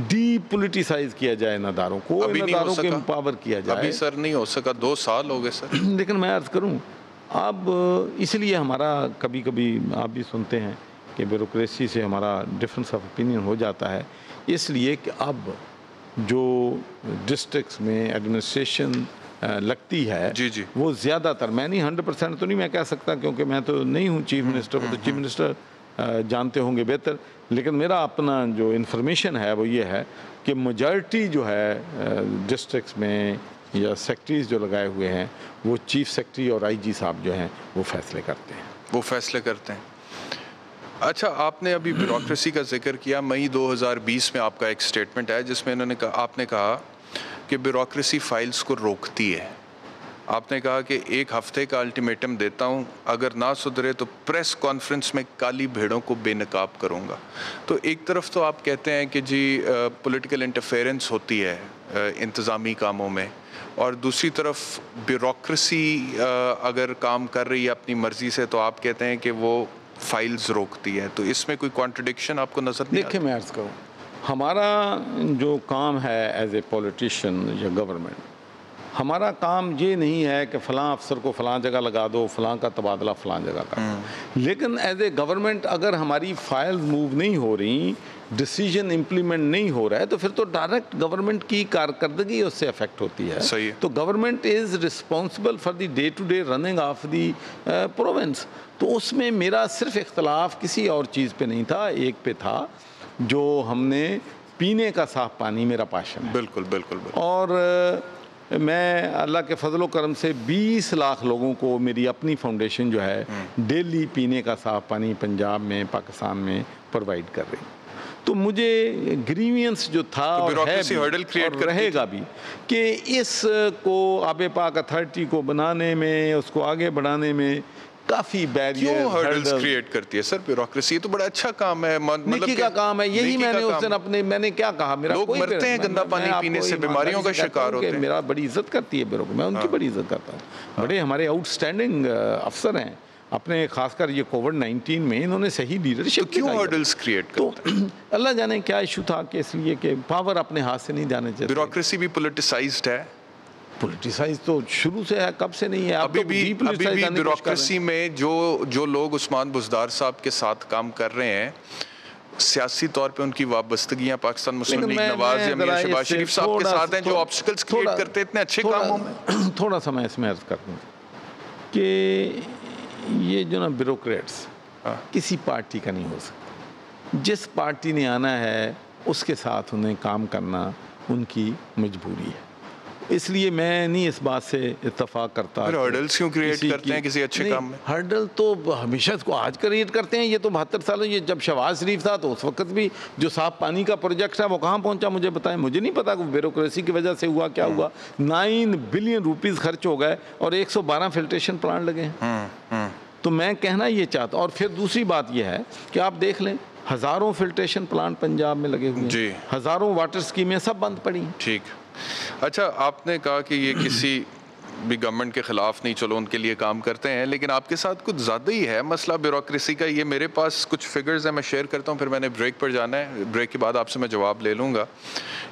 डीपोलिटिसाइज किया जाए इन अदारों को, इन अदारों को एम्पावर किया जाए।
अभी सर नहीं हो सका, 2 साल हो गए सर।
लेकिन मैं अर्ज़ करूँ, अब इसलिए हमारा कभी कभी आप भी सुनते हैं कि ब्यूरोक्रेसी से हमारा डिफरेंस ऑफ ओपिनियन हो जाता है, इसलिए कि अब जो डिस्ट्रिक्ट्स में एडमिनिस्ट्रेशन लगती है
जी जी,
वो ज़्यादातर, मैं नहीं 100% तो नहीं मैं कह सकता क्योंकि मैं तो नहीं हूँ चीफ मिनिस्टर, को तो चीफ मिनिस्टर जानते होंगे बेहतर, लेकिन मेरा अपना जो इन्फॉर्मेशन है वो ये है कि मेजॉरिटी जो है डिस्ट्रिक्ट्स में या सेक्रेटरीज जो लगाए हुए हैं वो चीफ सेक्रेटरी और आईजी साहब जो हैं वो फैसले करते हैं।
अच्छा, आपने अभी ब्यूरोक्रेसी का जिक्र किया। मई 2020 में आपका एक स्टेटमेंट है जिसमें आपने कहा कि ब्यूरोक्रेसी फाइल्स को रोकती है। आपने कहा कि 1 हफ्ते का अल्टीमेटम देता हूं, अगर ना सुधरे तो प्रेस कॉन्फ्रेंस में काली भेड़ों को बेनकाब करूंगा। तो एक तरफ तो आप कहते हैं कि जी पॉलिटिकल इंटरफेरेंस होती है इंतज़ामी कामों में, और दूसरी तरफ ब्यूरोक्रेसी अगर काम कर रही है अपनी मर्ज़ी से तो आप कहते हैं कि वो फाइल्स रोकती है। तो इसमें कोई कॉन्ट्रडिक्शन आपको नज़र नहीं आता?
देखिए, मैं अर्ज़ करूँ, हमारा जो काम है एज ए पॉलिटिशियन या गवर्नमेंट, हमारा काम ये नहीं है कि फ़लाँ अफसर को फ़लाँ जगह लगा दो, फ़लाँ का तबादला फ़लाँ जगह का। लेकिन एज ए गवर्नमेंट अगर हमारी फाइल्स मूव नहीं हो रही, डिसीजन इम्प्लीमेंट नहीं हो रहा है, तो फिर तो डायरेक्ट गवर्नमेंट की कारकर्दगी उससे अफेक्ट होती है।
सही है।
तो government is responsible for the day to day running of the province. तो उसमें मेरा सिर्फ इख्तलाफ किसी और चीज़ पे नहीं था, एक पे था, जो हमने पीने का साफ पानी मेरा पैशन है।
बिल्कुल बिल्कुल, बिल्कुल।
और मैं अल्लाह के फजलो करम से 20 लाख लोगों को मेरी अपनी फाउंडेशन जो है डेली पीने का साफ पानी पंजाब में, पाकिस्तान में प्रोवाइड कर रही। तो मुझे ग्रीवियंस जो था
तो
और है भी,
हर्डल क्रिएट
और रहेगा भी कि इसको आबे पाक अथॉरिटी को बनाने में, उसको आगे बढ़ाने में काफ़ी बैरियर,
हर्डल्स क्रिएट करती है सर ब्यूरोक्रेसी। तो बड़ा अच्छा काम है,
नेकी का काम है। यही मैंने उस दिन मैंने क्या कहा, मेरा
लोग मरते हैं गंदा पानी पीने से, बीमारियों का शिकार होते हैं।
मेरा बड़ी इज्जत करती है ब्यूरो, मैं उनकी बड़ी इज्जत करता हूँ। बड़े हमारे आउटस्टैंडिंग अफसर हैं, अपने खासकर ये कोविड-19 में इन्होंने सही लीडरशिप
तो क्यों हर्डल्स क्रिएट करते हैं?
तो अल्लाह जाने क्या इशू था कि इसलिए कि पावर अपने हाथ से नहीं जाने चाहिए।
ब्यूरोक्रेसी भी पॉलिटिसाइज्ड है।
पॉलिटिसाइज तो शुरू से है, कब से नहीं है।
अभी भी ब्यूरोक्रेसी में जो लोग उस्मान बुज़दार साहब के साथ काम कर रहे हैं, सियासी तौर पे उनकी वाबस्तगियां पाकिस्तान मुस्लिम लीग नवाज या मीर शहबाज शरीफ साहब के साथ हैं, जो ऑब्स्टिकल्स क्रिएट करते हैं इतने अच्छे कामों में।
थोड़ा सा मैं इसमें अर्ज कर दूँ कि ये जो ना ब्यूरोक्रेट्स किसी पार्टी का नहीं हो सकता। जिस पार्टी ने आना है उसके साथ उन्हें काम करना उनकी मजबूरी है। इसलिए मैं नहीं इस बात से इत्तेफाक करता।
फिर हर्डल्स क्यों क्रिएट करते हैं किसी अच्छे काम में?
हर्डल तो हमेशा को आज क्रिएट करते हैं। ये तो 72 सालों, ये जब शहबाज शरीफ था तो उस वक्त भी जो साफ पानी का प्रोजेक्ट है वो कहाँ पहुंचा मुझे बताएं। मुझे नहीं पता कि ब्यूरोक्रेसी की वजह से हुआ क्या हुआ। 9 बिलियन रुपीस खर्च हो गए और 112 फिल्ट्रेशन प्लांट लगे हैं। तो मैं कहना ये चाहता। और फिर दूसरी बात यह है कि आप देख लें, हज़ारों फिल्ट्रेशन प्लांट पंजाब में लगे हुए हैं, हज़ारों वाटर स्कीमें सब बंद पड़ी।
ठीक। अच्छा, आपने कहा कि ये किसी भी गवर्नमेंट के ख़िलाफ़ नहीं, चलो उनके लिए काम करते हैं, लेकिन आपके साथ कुछ ज़्यादा ही है मसला ब्यूरोक्रेसी का। ये मेरे पास कुछ फिगर्स हैं, मैं शेयर करता हूँ, फिर मैंने ब्रेक पर जाना है। ब्रेक के बाद आपसे मैं जवाब ले लूँगा।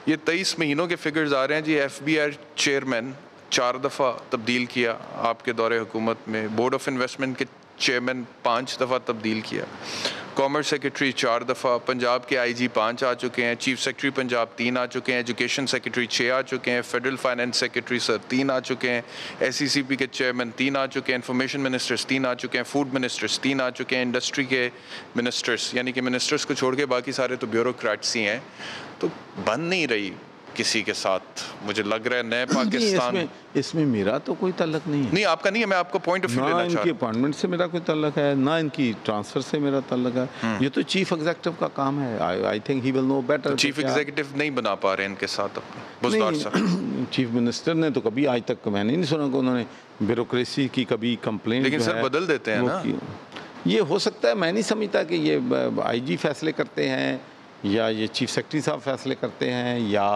ये 23 महीनों के फिगर्स आ रहे हैं जी। FBI चेयरमैन 4 दफ़ा तब्दील किया आपके दौरे हुकूमत में। बोर्ड ऑफ इन्वेस्टमेंट के चेयरमैन 5 दफ़ा तब्दील किया। कॉमर्स सेक्रेटरी 4 दफ़ा। पंजाब के IG 5 आ चुके हैं। चीफ सेक्रेटरी पंजाब 3 आ चुके हैं। एजुकेशन सेक्रेटरी 6 आ चुके हैं। फेडरल फाइनेंस सेक्रेटरी सर 3 आ चुके हैं। SECP के चेयरमैन 3 आ चुके हैं। इन्फॉर्मेशन मिनिस्टर्स 3 आ चुके हैं। फूड मिनिस्टर्स 3 आ चुके हैं। इंडस्ट्री के मिनिस्टर्स, यानी कि मिनिस्टर्स को छोड़ के बाकी सारे तो ब्यूरोक्रेट्स ही हैं। तो बन नहीं रही किसी के साथ, मुझे लग रहा है नए पाकिस्तान।
इसमें मेरा तो कोई ताल्लुक नहीं है।
नहीं, आपका नहीं है, मैं आपको पॉइंट ऑफ व्यू लेना चाह रहा हूं।
इनकी अपॉइंटमेंट से मेरा कोई ताल्लुक है ना, इनकी ट्रांसफर से मेरा ताल्लुक है। ये तो चीफ एग्जीक्यूटिव का काम है। I think he will know better.
Chief executive नहीं बना पा रहे इनके साथ अपने बुज़दार साहब।
चीफ मिनिस्टर ने तो कभी आज तक मैंने नहीं सुना कि उन्होंने ब्यूरोक्रेसी की कभी कंप्लेंट।
लेकिन सर बदल देते हैं ना।
ये हो सकता है, मैं नहीं समझता कि ये IG फैसले करते हैं या ये चीफ सेक्रेटरी साहब फैसले करते हैं, या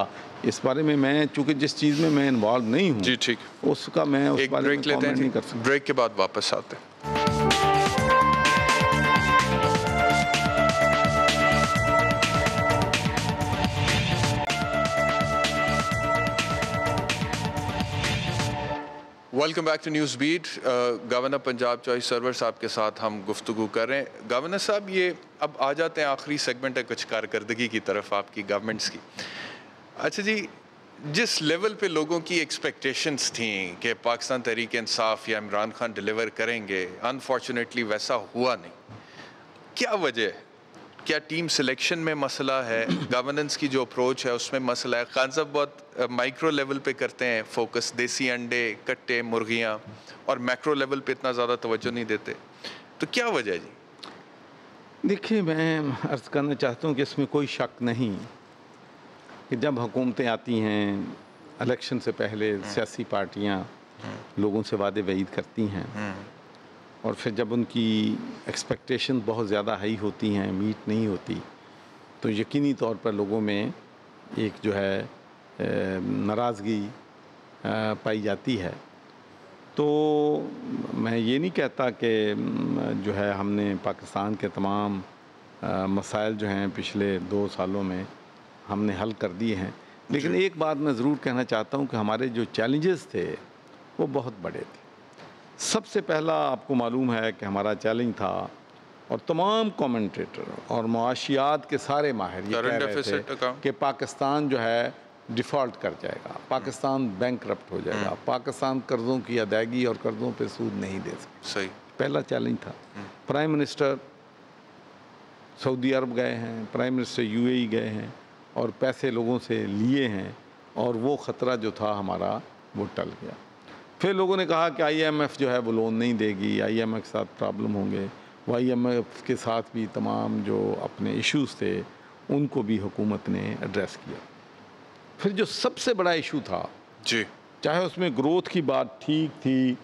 इस बारे में मैं, चूंकि जिस चीज़ में मैं इन्वॉल्व नहीं हूँ
जी, ठीक,
उसका मैं उस बारे में कमेंट नहीं कर सकता।
ब्रेक के बाद वापस आते हैं। Welcome back to news beat. Governor Punjab चॉइस सर्वर साहब के साथ हम गुफ्तगू कर रहे हैं। गवर्नर साहब, ये अब आ जाते हैं आखिरी सेगमेंट है कुछ कारकर्दगी की तरफ आपकी गवर्नमेंट्स की। अच्छा जी, जिस लेवल पे लोगों की एक्सपेक्टेशंस थी कि पाकिस्तान तहरीक इंसाफ या इमरान खान डिलीवर करेंगे, अनफॉर्चुनेटली वैसा हुआ नहीं। क्या वजह है? क्या टीम सिलेक्शन में मसला है? गवर्नेंस की जो अप्रोच है उसमें मसला है? खान साहब बहुत माइक्रो लेवल पे करते हैं फोकस, देसी अंडे, कट्टे, मुर्गियाँ, और मैक्रो लेवल पे इतना ज़्यादा तवज्जो नहीं देते। तो क्या वजह है जी?
देखिए, मैं अर्ज़ करना चाहता हूँ कि इसमें कोई शक नहीं कि जब हुकूमतें आती हैं, इलेक्शन से पहले सियासी पार्टियाँ लोगों से वादे वईद करती हैं, और फिर जब उनकी एक्सपेक्टेशन बहुत ज़्यादा हाई होती हैं, मीट नहीं होती, तो यकीनी तौर पर लोगों में एक जो है नाराज़गी पाई जाती है। तो मैं ये नहीं कहता कि जो है हमने पाकिस्तान के तमाम मसाइल जो हैं पिछले 2 सालों में हमने हल कर दिए हैं, लेकिन एक बात मैं ज़रूर कहना चाहता हूँ कि हमारे जो चैलेंजेस थे वो बहुत बड़े थे। सबसे पहला आपको मालूम है कि हमारा चैलेंज था, और तमाम कमेंटेटर और मुआशियात के सारे माहिर ये कह रहे थे कि पाकिस्तान जो है डिफ़ॉल्ट कर जाएगा, पाकिस्तान बैंकरप्ट हो जाएगा, पाकिस्तान कर्ज़ों की अदायगी और कर्ज़ों पे सूद नहीं दे सकता।
सही,
पहला चैलेंज था। प्राइम मिनिस्टर सऊदी अरब गए हैं, प्राइम मिनिस्टर UAE गए हैं और पैसे लोगों से लिए हैं, और वो ख़तरा जो था हमारा वो टल गया। फिर लोगों ने कहा कि IMF जो है वो लोन नहीं देगी, IMF के साथ प्रॉब्लम होंगे। वो IMF के साथ भी तमाम जो अपने इश्यूज़ थे उनको भी हुकूमत ने एड्रेस किया। फिर जो सबसे बड़ा इशू था
जी,
चाहे उसमें ग्रोथ की बात ठीक थी,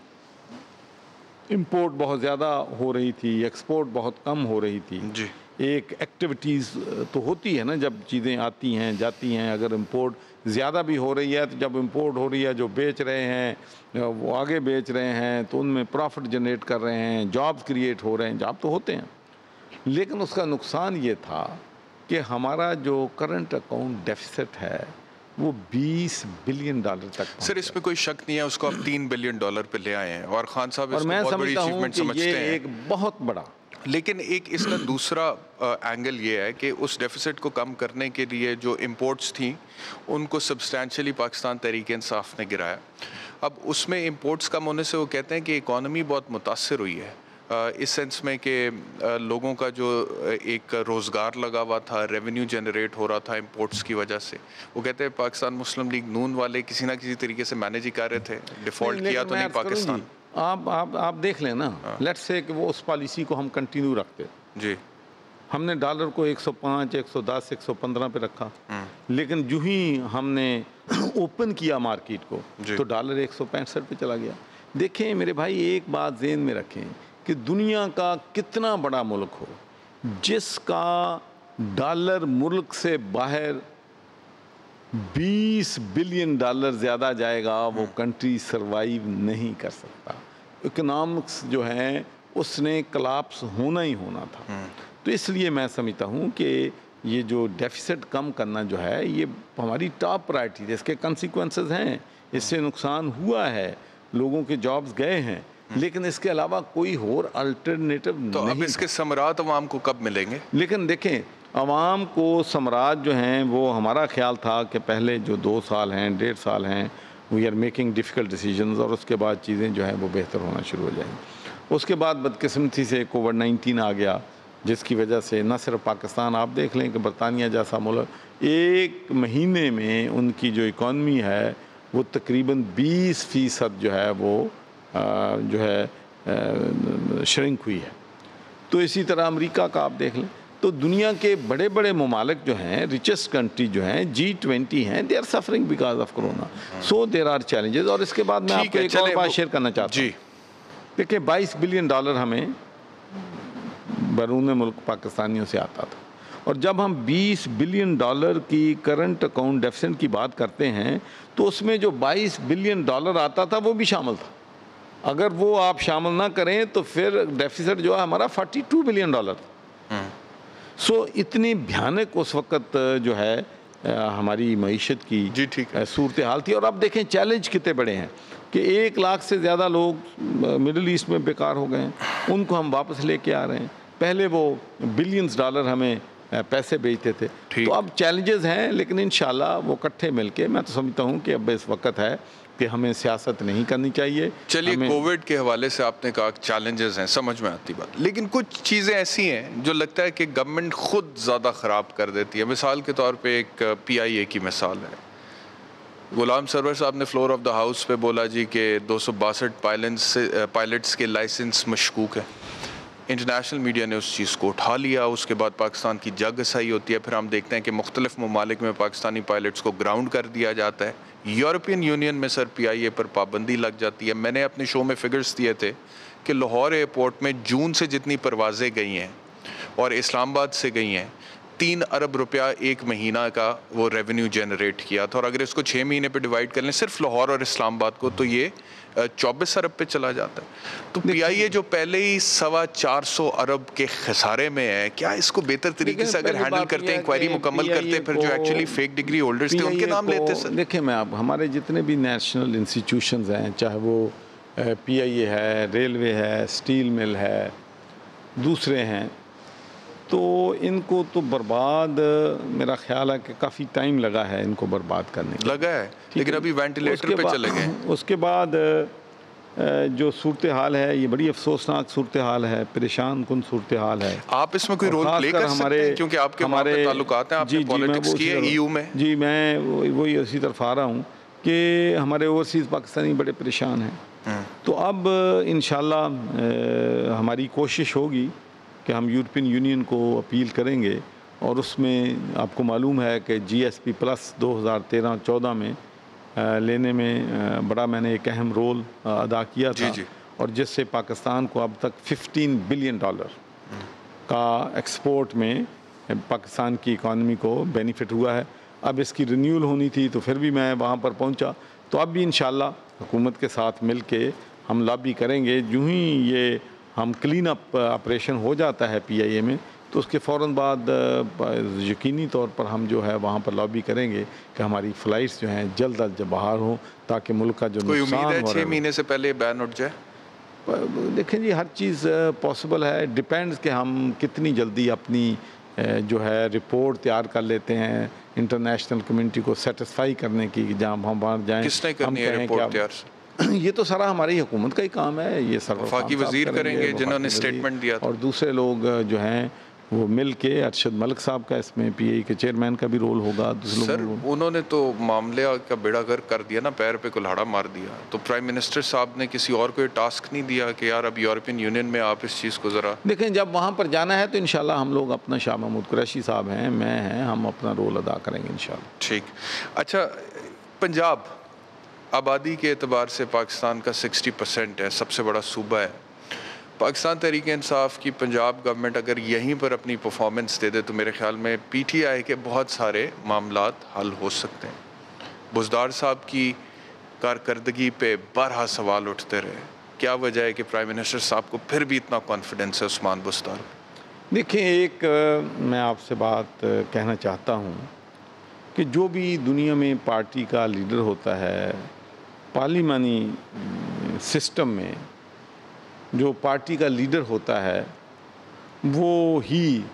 इंपोर्ट बहुत ज़्यादा हो रही थी, एक्सपोर्ट बहुत कम हो रही थी,
जी,
एक एक्टिविटीज़ तो होती है ना, जब चीज़ें आती हैं जाती हैं। अगर इंपोर्ट ज़्यादा भी हो रही है तो जब इंपोर्ट हो रही है, जो बेच रहे हैं वो आगे बेच रहे हैं तो उनमें प्रॉफिट जनरेट कर रहे हैं, जॉब्स क्रिएट हो रहे हैं, जॉब तो होते हैं। लेकिन उसका नुकसान ये था कि हमारा जो करंट अकाउंट डेफिसिट है वो $20 बिलियन तक।
सर इसमें कोई शक नहीं है, उसको आप $3 बिलियन पे ले आए हैं और खान साहब
और मैं
बहुत बड़ी
समझता हूँ
अचीवमेंट
कि
समझते
ये
हैं।
एक बहुत बड़ा,
लेकिन एक इसका दूसरा एंगल ये है कि उस डेफिसिट को कम करने के लिए जो इंपोर्ट्स थी उनको सब्सटैंशियली पाकिस्तान तहरीक इंसाफ ने गिराया। अब उसमें इंपोर्ट्स कम होने से वो कहते हैं कि इकॉनमी बहुत मुतासर हुई है, इस सेंस में कि लोगों का जो एक रोज़गार लगा हुआ था, रेवेन्यू जनरेट हो रहा था इंपोर्ट्स की वजह से। वो कहते हैं पाकिस्तान मुस्लिम लीग नून वाले किसी ना किसी तरीके से मैनेज ही कर रहे थे, डिफ़ॉल्ट किया तो नहीं पाकिस्तान।
आप देख लें ना, लेट्स से कि वो उस पॉलिसी को हम कंटिन्यू रखते
जी,
हमने डॉलर को 105, 110, 115 पे रखा, लेकिन जो ही हमने ओपन किया मार्केट को तो डॉलर 165 पे चला गया। देखें मेरे भाई, एक बात ज़हन में रखें कि दुनिया का कितना बड़ा मुल्क हो, जिसका डॉलर मुल्क से बाहर $20 बिलियन ज़्यादा जाएगा, वो कंट्री सरवाइव नहीं कर सकता। इकोनॉमिक्स जो है उसने कलाप्स होना ही होना था। तो इसलिए मैं समझता हूँ कि ये जो डेफिसिट कम करना जो है ये हमारी टॉप प्रायोरिटी है। इसके कंसिक्वेंसेस हैं, इससे नुकसान हुआ है, लोगों के जॉब्स गए हैं, लेकिन इसके अलावा कोई और अल्टरनेटिव
तो
नहीं।
अब इसके समरात अवाम को कब मिलेंगे?
लेकिन देखें, अवाम को समरात जो हैं वो हमारा ख्याल था कि पहले जो 2 साल हैं, 1.5 साल हैं, we are making difficult decisions और उसके बाद चीज़ें जो हैं वो बेहतर होना शुरू हो जाएंगी। उसके बाद बदकिस्मती से कोविड-19 आ गया, जिसकी वजह से न सिर्फ पाकिस्तान, आप देख लें कि बरतानिया जैसा मुल्क 1 महीने में उनकी जो इकॉनमी है वो तकरीबन 20% जो है वो जो है श्रिंक हुई है। तो इसी तरह अमेरिका का आप देख लें, तो दुनिया के बड़े बड़े ममालिक जो हैं, रिचेस्ट कंट्री जो हैं, G20 हैं, they are suffering because of corona. So there are challenges. और इसके बाद मैं आपको एक और बात शेयर करना चाहता हूँ। देखिए, $22 बिलियन हमें बैरून मुल्क पाकिस्तानियों से आता था, और जब हम $20 बिलियन की करंट अकाउंट डेफिसिट की बात करते हैं तो उसमें जो $22 बिलियन आता था वो भी शामिल था। अगर वो आप शामिल ना करें तो फिर डेफिसिट जो है हमारा $42 बिलियन था। सो इतनी भयानक उस वक़्त जो है हमारी मईशत की सूरत हाल थी। और अब देखें चैलेंज कितने बड़े हैं कि 1 लाख से ज़्यादा लोग मिडिल ईस्ट में बेकार हो गए हैं, उनको हम वापस लेके आ रहे हैं। पहले वो $बिलियंस हमें पैसे भेजते थे। तो अब चैलेंजेस हैं, लेकिन इंशाल्लाह वो इकट्ठे मिलके, मैं तो समझता हूँ कि अब इस वक्त है कि हमें सियासत नहीं करनी चाहिए।
चलिए, कोविड के हवाले से आपने कहा चैलेंजेस हैं, समझ में आती बात, लेकिन कुछ चीज़ें ऐसी हैं जो लगता है कि गवर्नमेंट खुद ज़्यादा ख़राब कर देती है। मिसाल के तौर पे एक PIA की मिसाल है। गुलाम सरवर साहब ने फ्लोर ऑफ द हाउस पे बोला जी कि 262 पायलट्स के लाइसेंस मशकूक है। इंटरनेशनल मीडिया ने उस चीज़ को उठा लिया। उसके बाद पाकिस्तान की जग सही होती है, फिर हम देखते हैं कि मुख्तलिफ ममालिक में पाकिस्तानी पायलट्स को ग्राउंड कर दिया जाता है। यूरोपियन यूनियन में सर PIA पर पाबंदी लग जाती है। मैंने अपने शो में फिगर्स दिए थे कि लाहौर एयरपोर्ट में जून से जितनी परवाज़ें गई हैं और इस्लामाबाद से गई हैं, 3 अरब रुपया 1 महीना का वो रेवेन्यू जनरेट किया था। और अगर इसको 6 महीने पे डिवाइड कर लें सिर्फ लाहौर और इस्लामाबाद को, तो ये 24 अरब पे चला जाता है। तो PIA जो पहले ही 425 अरब के खसारे में है, क्या इसको बेहतर तरीके से अगर हैंडल करते, इंक्वायरी मुकम्मल करते, फिर जो एक्चुअली फेक डिग्री होल्डर्स थे उनके नाम लेते सर?
देखिए, मैं आप हमारे जितने भी नेशनल इंस्टीट्यूशंस हैं, चाहे वो PIA है, रेलवे है, स्टील मिल है, दूसरे हैं, तो इनको तो बर्बाद, मेरा ख्याल है कि काफ़ी टाइम लगा है इनको बर्बाद करने में।
लगा है, लेकिन अभी वेंटिलेटर पे चले गए।
उसके बाद जो सूरत हाल है ये बड़ी अफसोसनाक सूरत हाल है, परेशान कुन सूरत हाल है।
आप इसमें कोई रोल प्ले कर सकते हैं क्योंकि आपके हमारे ताल्लुकात हैं, आपने पॉलिटिक्स की है EU में।
जी, मैं वही इसी तरफ आ रहा हूँ कि हमारे ओवरसीज़ पाकिस्तानी बड़े परेशान हैं। तो अब इंशाल्लाह हमारी कोशिश होगी कि हम यूरोपियन यूनियन को अपील करेंगे, और उसमें आपको मालूम है कि GSP+ 2013-14 में लेने में बड़ा मैंने एक अहम रोल अदा किया था। और जिससे पाकिस्तान को अब तक $15 बिलियन का एक्सपोर्ट में पाकिस्तान की इकॉनमी को बेनिफिट हुआ है। अब इसकी रिन्यूअल होनी थी तो फिर भी मैं वहाँ पर पहुँचा। तो अब भी इंशाल्लाह हुकूमत के साथ मिल के हम लॉबी करेंगे। यूँ ही ये हम क्लीन अप ऑपरेशन हो जाता है PIA में तो उसके फ़ौरन बाद यकीनी तौर पर हम जो है वहाँ पर लॉबी करेंगे कि हमारी फ़्लाइट्स जो हैं जल्द अज जल्द बाहर हों ताकि मुल्क का जो
कोई
नुकसान
उम्मीद है 6 महीने से पहले बैन उठ जाए?
देखें जी, हर चीज़ पॉसिबल है। डिपेंड्स कि हम कितनी जल्दी अपनी जो है रिपोर्ट तैयार कर लेते हैं इंटरनेशनल कम्युनिटी को सेटिस्फाई करने की कि जहाँ हम वहाँ जाएँ।
किसने करनी है रिपोर्ट तैयार?
ये तो सारा हमारी हुकूमत का ही काम है। ये सर
वफाकी वज़ीर करेंगे जिन्होंने स्टेटमेंट दिया था,
और दूसरे लोग जो हैं वो मिल के, अरशद मलिक साहब का इसमें PIA के चेयरमैन का भी रोल होगा। दूसरे
सर उन्होंने तो मामले का बेड़ा गर्क कर दिया ना, पैर पे कुल्हाड़ा मार दिया। तो प्राइम मिनिस्टर साहब ने किसी और को ये टास्क नहीं दिया कि यार अब यूरोपियन यूनियन में आप इस चीज़ को ज़रा
देखें। जब वहाँ पर जाना है तो इंशाल्लाह हम लोग अपना, शाह महमूद कुरैशी साहब हैं, मैं हैं, हम अपना रोल अदा करेंगे इंशाल्लाह।
ठीक। अच्छा, पंजाब आबादी के एतबार से पाकिस्तान का 60% है, सबसे बड़ा सूबा है। पाकिस्तान तहरीक इंसाफ की पंजाब गवर्नमेंट अगर यहीं पर अपनी परफॉर्मेंस दे दे तो मेरे ख्याल में PTI के बहुत सारे मामलात हल हो सकते हैं। बुज़दार साहब की कारकर्दगी पे बारहा सवाल उठते रहे, क्या वजह है कि प्राइम मिनिस्टर साहब को फिर भी इतना कॉन्फिडेंस है उस्मान बुज़दार पे?
देखिए, एक मैं आपसे बात कहना चाहता हूँ कि जो भी दुनिया में पार्टी का लीडर होता है, पार्लिमानी सिस्टम में जो पार्टी का लीडर होता है वो ही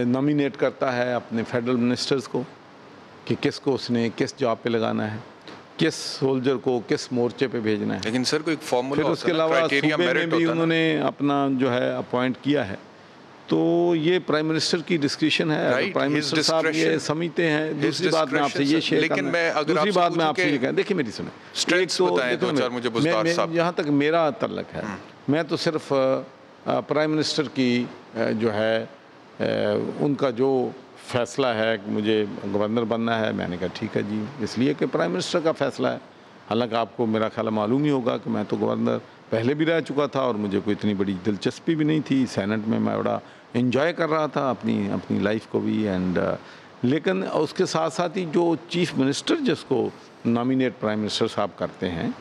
नॉमिनेट करता है अपने फेडरल मिनिस्टर्स को कि किसको उसने किस जॉब पे लगाना है, किस सोल्जर को किस मोर्चे पे भेजना है।
लेकिन सर कोई फॉर्मूला,
फिर उसके अलावा सूबे में भी उन्होंने अपना जो है अपॉइंट किया है। तो ये प्राइम मिनिस्टर की डिस्क्रिप्शन है। प्राइम मिनिस्टर साहब ये समझते हैं। दूसरी बात मैं आपसे ये शेयर करना, दूसरी बात मैं आपसे ये कहूँ, देखिए मेरी सुने, जहाँ तक मेरा तल्लक है, मैं तो सिर्फ प्राइम मिनिस्टर की जो है उनका जो फैसला है कि मुझे गवर्नर बनना है, मैंने कहा ठीक है जी, इसलिए कि प्राइम मिनिस्टर का फैसला है। हालांकि आपको मेरा ख्याल मालूम ही होगा कि मैं तो गवर्नर पहले भी रह चुका था और मुझे कोई इतनी बड़ी दिलचस्पी भी नहीं थी। सेनेट में मैं बड़ा एंजॉय कर रहा था अपनी लाइफ को भी। लेकिन उसके साथ साथ ही जो चीफ़ मिनिस्टर जिसको नॉमिनेट प्राइम मिनिस्टर साहब करते हैं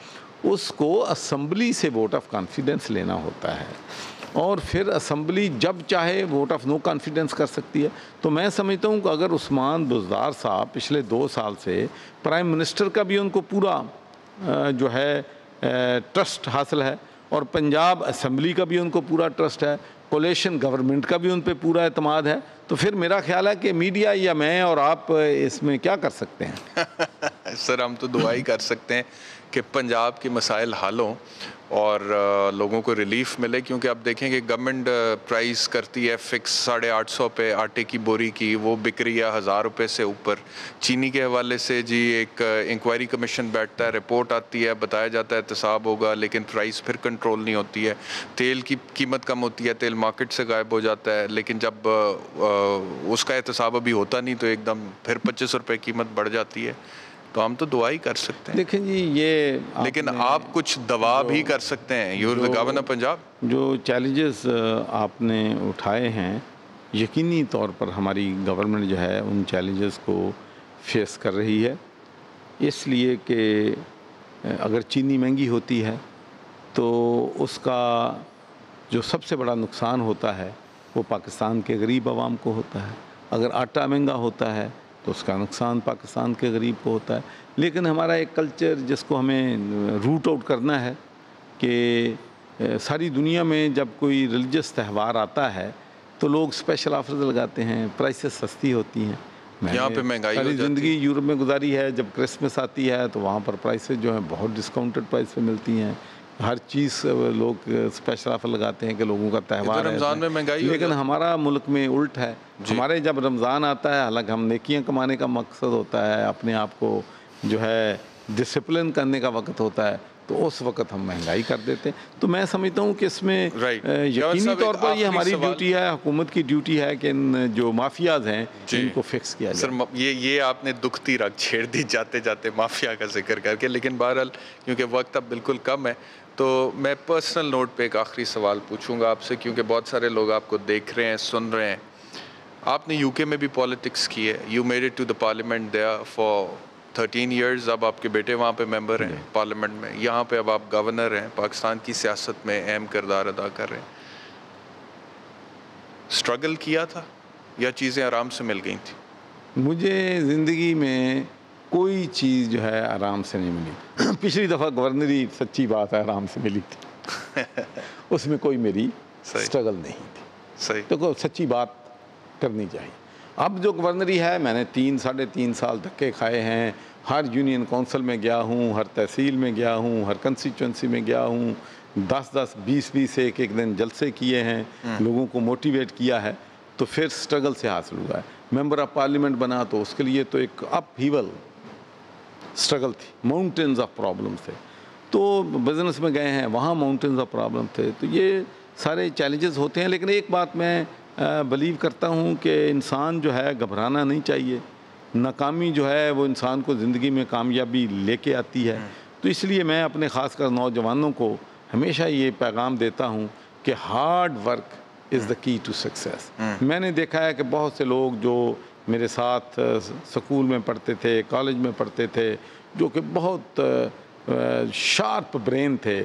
उसको असम्बली से वोट ऑफ कॉन्फिडेंस लेना होता है और फिर असम्बली जब चाहे वोट ऑफ नो कॉन्फिडेंस कर सकती है। तो मैं समझता हूँ कि अगर उस्मान बुज़दार साहब पिछले 2 साल से प्राइम मिनिस्टर का भी उनको पूरा जो है ट्रस्ट हासिल है और पंजाब असम्बली का भी उनको पूरा ट्रस्ट है, कोलेशन गवर्नमेंट का भी उन पर पूरा एतमाद है, तो फिर मेरा ख्याल है कि मीडिया या मैं और आप इसमें क्या कर सकते हैं?
सर हम तो दुआ ही कर सकते हैं कि पंजाब के मसाइल हल हों और लोगों को रिलीफ मिले, क्योंकि आप देखें कि गवर्नमेंट प्राइस करती है फिक्स 850 पे आटे की बोरी की, वो बिक रही है 1000 रुपये से ऊपर। चीनी के हवाले से जी एक इंक्वायरी कमीशन बैठता है, रिपोर्ट आती है, बताया जाता है एहतसाब होगा, लेकिन प्राइस फिर कंट्रोल नहीं होती है। तेल की कीमत कम होती है, तेल मार्केट से गायब हो जाता है, लेकिन जब उसका एहतसाब अभी होता नहीं तो एकदम फिर 25 रुपये कीमत बढ़ जाती है। तो हम तो दुआ ही कर सकते हैं।
देखें जी, ये
लेकिन आप कुछ दवा भी कर सकते हैं। You're the governor Punjab.
जो चैलेंजेस आपने उठाए हैं, यकीनी तौर पर हमारी गवर्नमेंट जो है उन चैलेंजेस को फेस कर रही है। इसलिए कि अगर चीनी महंगी होती है तो उसका जो सबसे बड़ा नुकसान होता है वो पाकिस्तान के गरीब आवाम को होता है। अगर आटा महंगा होता है तो उसका नुकसान पाकिस्तान के गरीब को होता है। लेकिन हमारा एक कल्चर जिसको हमें रूट आउट करना है कि सारी दुनिया में जब कोई रिलीजियस त्यौहार आता है तो लोग स्पेशल ऑफर्स लगाते हैं, प्राइसेस सस्ती होती हैं।
यहाँ पे महंगाई
सारी ज़िंदगी यूरोप में गुजारी है, जब क्रिसमस आती है तो वहाँ पर प्राइसेस जो हैं बहुत डिस्काउंटेड प्राइस पे मिलती हैं। हर चीज़ लोग स्पेशल ऑफर लगाते हैं कि लोगों का त्यौहार है।
रमज़ान में महंगाई,
लेकिन हमारा मुल्क में उल्ट है। हमारे जब रमज़ान आता है, हालांकि हम नेकियां कमाने का मकसद होता है, अपने आप को जो है डिसिप्लिन करने का वक्त होता है, तो उस वक्त हम महंगाई कर देते हैं। तो मैं समझता हूँ कि इसमें
Right.
यकीनी तौर पर ये
आखिरी
हमारी
सवाल।
ड्यूटी है, हुकूमत की ड्यूटी है कि इन जो माफियाज हैं
जी।
इनको फिक्स किया
सर
जाए।
ये आपने दुखती रग छेड़ दी जाते जाते माफिया का जिक्र करके, लेकिन बहरहाल क्योंकि वक्त अब बिल्कुल कम है तो मैं पर्सनल नोट पे एक आखिरी सवाल पूछूंगा आपसे, क्योंकि बहुत सारे लोग आपको देख रहे हैं, सुन रहे हैं। आपने यूके में भी पॉलिटिक्स की है, you made it to the parliament there for 13 years, अब आपके बेटे वहाँ पे मेंबर हैं पार्लियामेंट में, यहाँ पे अब आप गवर्नर हैं, पाकिस्तान की सियासत में अहम किरदार अदा कर रहे हैं। स्ट्रगल किया था या चीज़ें आराम से मिल गई थी?
मुझे ज़िंदगी में कोई चीज़ जो है आराम से नहीं मिली। पिछली दफ़ा गवर्नरी सच्ची बात है आराम से मिली थी उसमें कोई मेरी स्ट्रगल नहीं थी।
सही।
तो सच्ची बात करनी चाहिए। अब जो गवर्नरी है, मैंने 3-3.5 साल धक्के खाए हैं, हर यूनियन काउंसिल में गया हूँ, हर तहसील में गया हूँ, हर कंस्टिट्यूंसी में गया हूँ, 10-10, 20-20 एक दिन जलसे किए हैं, लोगों को मोटिवेट किया है, तो फिर स्ट्रगल से हासिल हुआ है। मेंबर ऑफ पार्लियामेंट बना तो उसके लिए तो एक अपहीवल स्ट्रगल थी, माउंटेन्स ऑफ प्रॉब्लम थे। तो बिज़नेस में गए हैं, वहाँ माउंटेन्स ऑफ प्रॉब्लम थे। तो ये सारे चैलेंजेस होते हैं, लेकिन एक बात मैं बिलीव करता हूँ कि इंसान जो है घबराना नहीं चाहिए। नाकामी जो है वो इंसान को ज़िंदगी में कामयाबी लेके आती है। तो इसलिए मैं अपने ख़ासकर नौजवानों को हमेशा ये पैगाम देता हूँ कि hard work is the key to success. मैंने देखा है कि बहुत से लोग जो मेरे साथ स्कूल में पढ़ते थे, कॉलेज में पढ़ते थे, जो कि बहुत शार्प ब्रेन थे,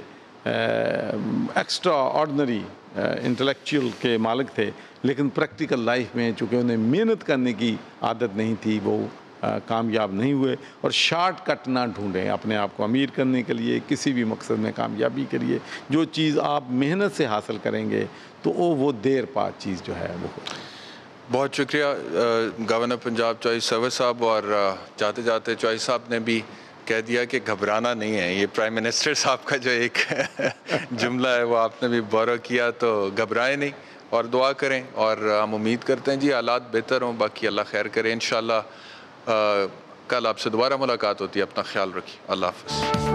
एक्स्ट्रा ऑर्डिनरी इंटेलेक्चुअल के मालिक थे, लेकिन प्रैक्टिकल लाइफ में चूँकि उन्हें मेहनत करने की आदत नहीं थी, वो कामयाब नहीं हुए। और शॉर्टकट ना ढूंढें अपने आप को अमीर करने के लिए, किसी भी मकसद में कामयाबी के लिए। जो चीज़ आप मेहनत से हासिल करेंगे तो वो देर बाद चीज़ जो है वो।
बहुत शुक्रिया गवर्नर पंजाब चॉइस सर्वर साहब। और जाते जाते चॉइस साहब ने भी कह दिया कि घबराना नहीं है। ये प्राइम मिनिस्टर साहब का जो एक जुमला है वो आपने भी बोरो किया, तो घबराएं नहीं और दुआ करें। और हम उम्मीद करते हैं जी हालात बेहतर हों, बाकी अल्लाह खैर करे। इंशाल्लाह कल आपसे दोबारा मुलाकात होती है। अपना ख्याल रखिए। अल्लाह हाफ़िज़।